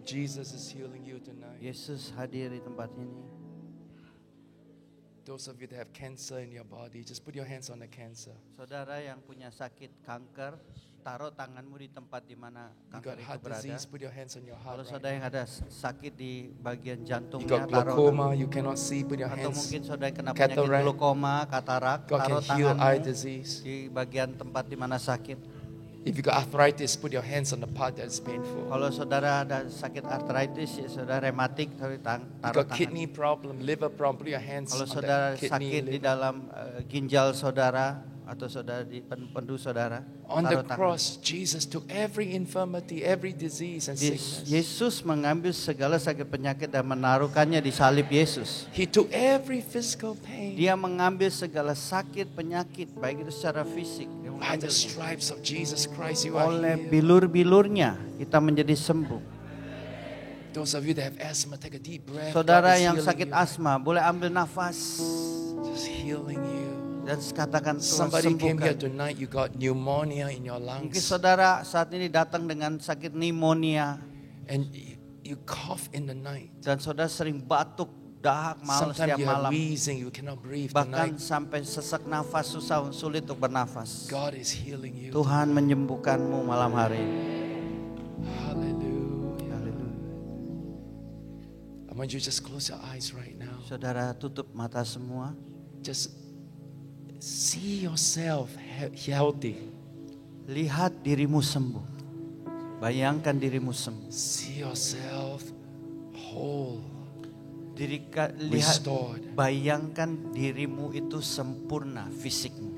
Jesus is healing you tonight.
Yesus hadir di tempat ini.
Those of you that have cancer in your body, just put your hands on the cancer.
Saudara yang punya sakit kanker, taruh tanganmu di tempat di mana
You
kanker
got
itu
heart
berada.
disease, put your hands on your
Kalau
heart
saudara
right
yang ada sakit di bagian
now. You
jantungnya,
got
taruh
glaucoma, you cannot see, put your
atau
hands.
mungkin saudara kena penyakit
Cataract.
glaukoma, katarak,
God
taruh
can heal eye
tanganmu
disease.
di bagian tempat di mana sakit.
If you got arthritis, put your hands on the part that is painful.
Kalau saudara ada sakit artritis, ya saudara rematik,
You
taruh
got
tangan.
kidney problem, liver problem, put your hands
Kalau
on
saudara
the kidney,
sakit di
liver.
dalam ginjal saudara atau saudara di pendu saudara,
On the
taruh tangan.
cross, Jesus took every infirmity, every disease and sickness.
Yesus mengambil segala sakit penyakit dan menaruhkannya di salib Yesus.
He took every physical pain.
Dia mengambil segala sakit penyakit, baik itu secara fisik. Dia
By the
mengambilnya.
stripes of Jesus Christ, you are
Oleh
healed.
bilur-bilurnya kita menjadi sembuh.
Those of you that have asthma, take a deep breath.
Saudara
God is
yang
healing
sakit
you.
asma, boleh ambil nafas
Just healing you.
dan katakan Tuhan
Somebody came here
sembuhkan.
tonight, you got pneumonia in your
Mungkin
lungs.
saudara saat ini datang dengan sakit pneumonia
And you cough in the night.
dan saudara sering batuk, dahak malam
Sometimes
setiap
you are
malam.
wheezing, you cannot breathe
Bahkan
tonight.
sampai sesak nafas, sulit untuk bernafas.
God is healing you.
Tuhan menyembuhkanmu malam hari ini.
Hallelujah.
Haleluya.
I want you to just close your eyes right now.
Saudara tutup mata semua.
Just see yourself healthy.
Lihat dirimu sembuh. Bayangkan dirimu sembuh.
See yourself whole,
Lihat,
restored.
bayangkan dirimu itu sempurna fisikmu.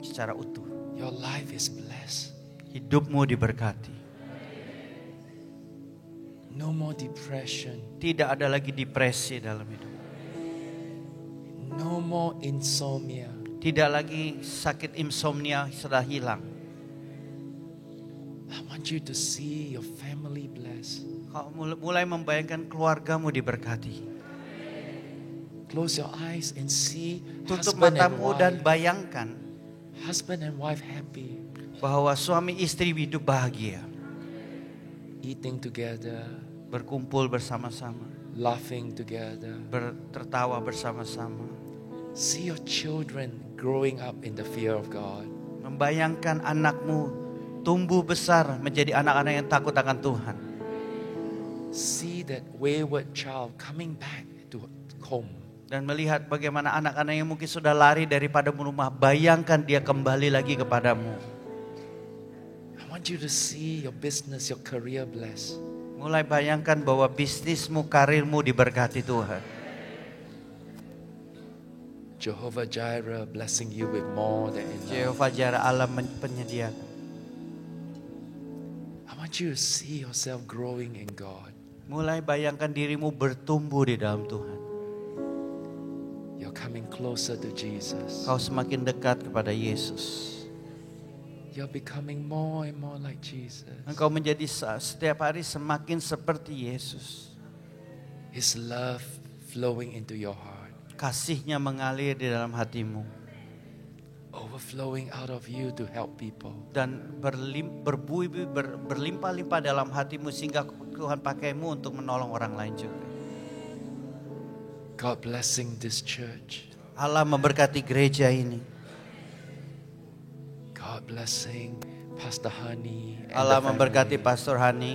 Secara utuh.
Your life is blessed.
Hidupmu diberkati.
No more depression.
Tidak ada lagi depresi dalam hidup.
No more insomnia.
Tidak lagi sakit insomnia sudah hilang.
I want you to see your family blessed.
Kau mulai membayangkan keluargamu diberkati.
Close your eyes and see
Tutup
husband and
matamu dan
wife.
bayangkan
Husband and wife happy,
bahwa suami istri hidup bahagia.
eating together,
Berkumpul bersama-sama.
laughing together.
Tertawa bersama-sama.
See your children growing up in the fear of God.
Membayangkan anakmu tumbuh besar menjadi anak-anak yang takut akan Tuhan.
See that wayward child coming back to home.
Dan melihat bagaimana anak-anak yang mungkin sudah lari daripada rumah, bayangkan dia kembali lagi kepadamu.
I want you to see your business, your career blessed.
Mulai bayangkan bahwa bisnismu, karirmu diberkati Tuhan.
Jehovah Jireh blessing you with more than enough.
Jehovah Jireh Allah penyediaan.
I want you to see yourself growing in God.
Mulai bayangkan dirimu bertumbuh di dalam Tuhan.
You're coming closer to Jesus.
Kau semakin dekat kepada Yesus.
You're becoming more and more like Jesus.
Engkau menjadi setiap hari semakin seperti Yesus.
His love flowing into your heart,
Kasih-Nya mengalir di dalam hatimu.
overflowing out of you to help people.
Dan berlimpah-limpah dalam hatimu sehingga Tuhan pakaimu untuk menolong orang lain juga.
God blessing this church.
Allah memberkati gereja ini.
God blessing Pastor Hani. and
Allah
the
memberkati
family.
Pastor Hani.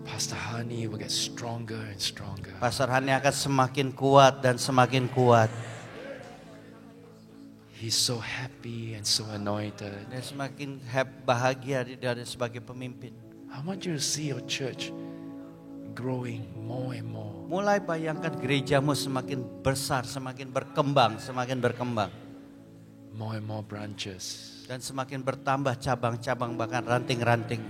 Pastor Hani will get stronger and stronger.
Pastor Hani akan semakin kuat dan semakin kuat.
He's so happy and so anointed.
Dan semakin bahagia dan sebagai pemimpin.
I want you to see your church growing more and more.
Mulai bayangkan gerejamu semakin besar, semakin berkembang,
More and more branches.
dan semakin bertambah cabang-cabang bahkan ranting-ranting.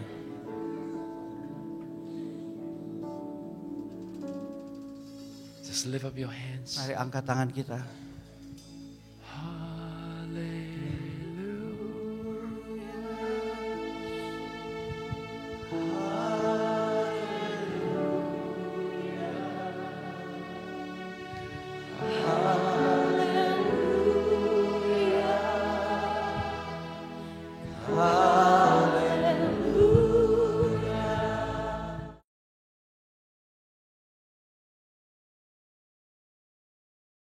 Just lift up your hands.
Mari angkat tangan kita.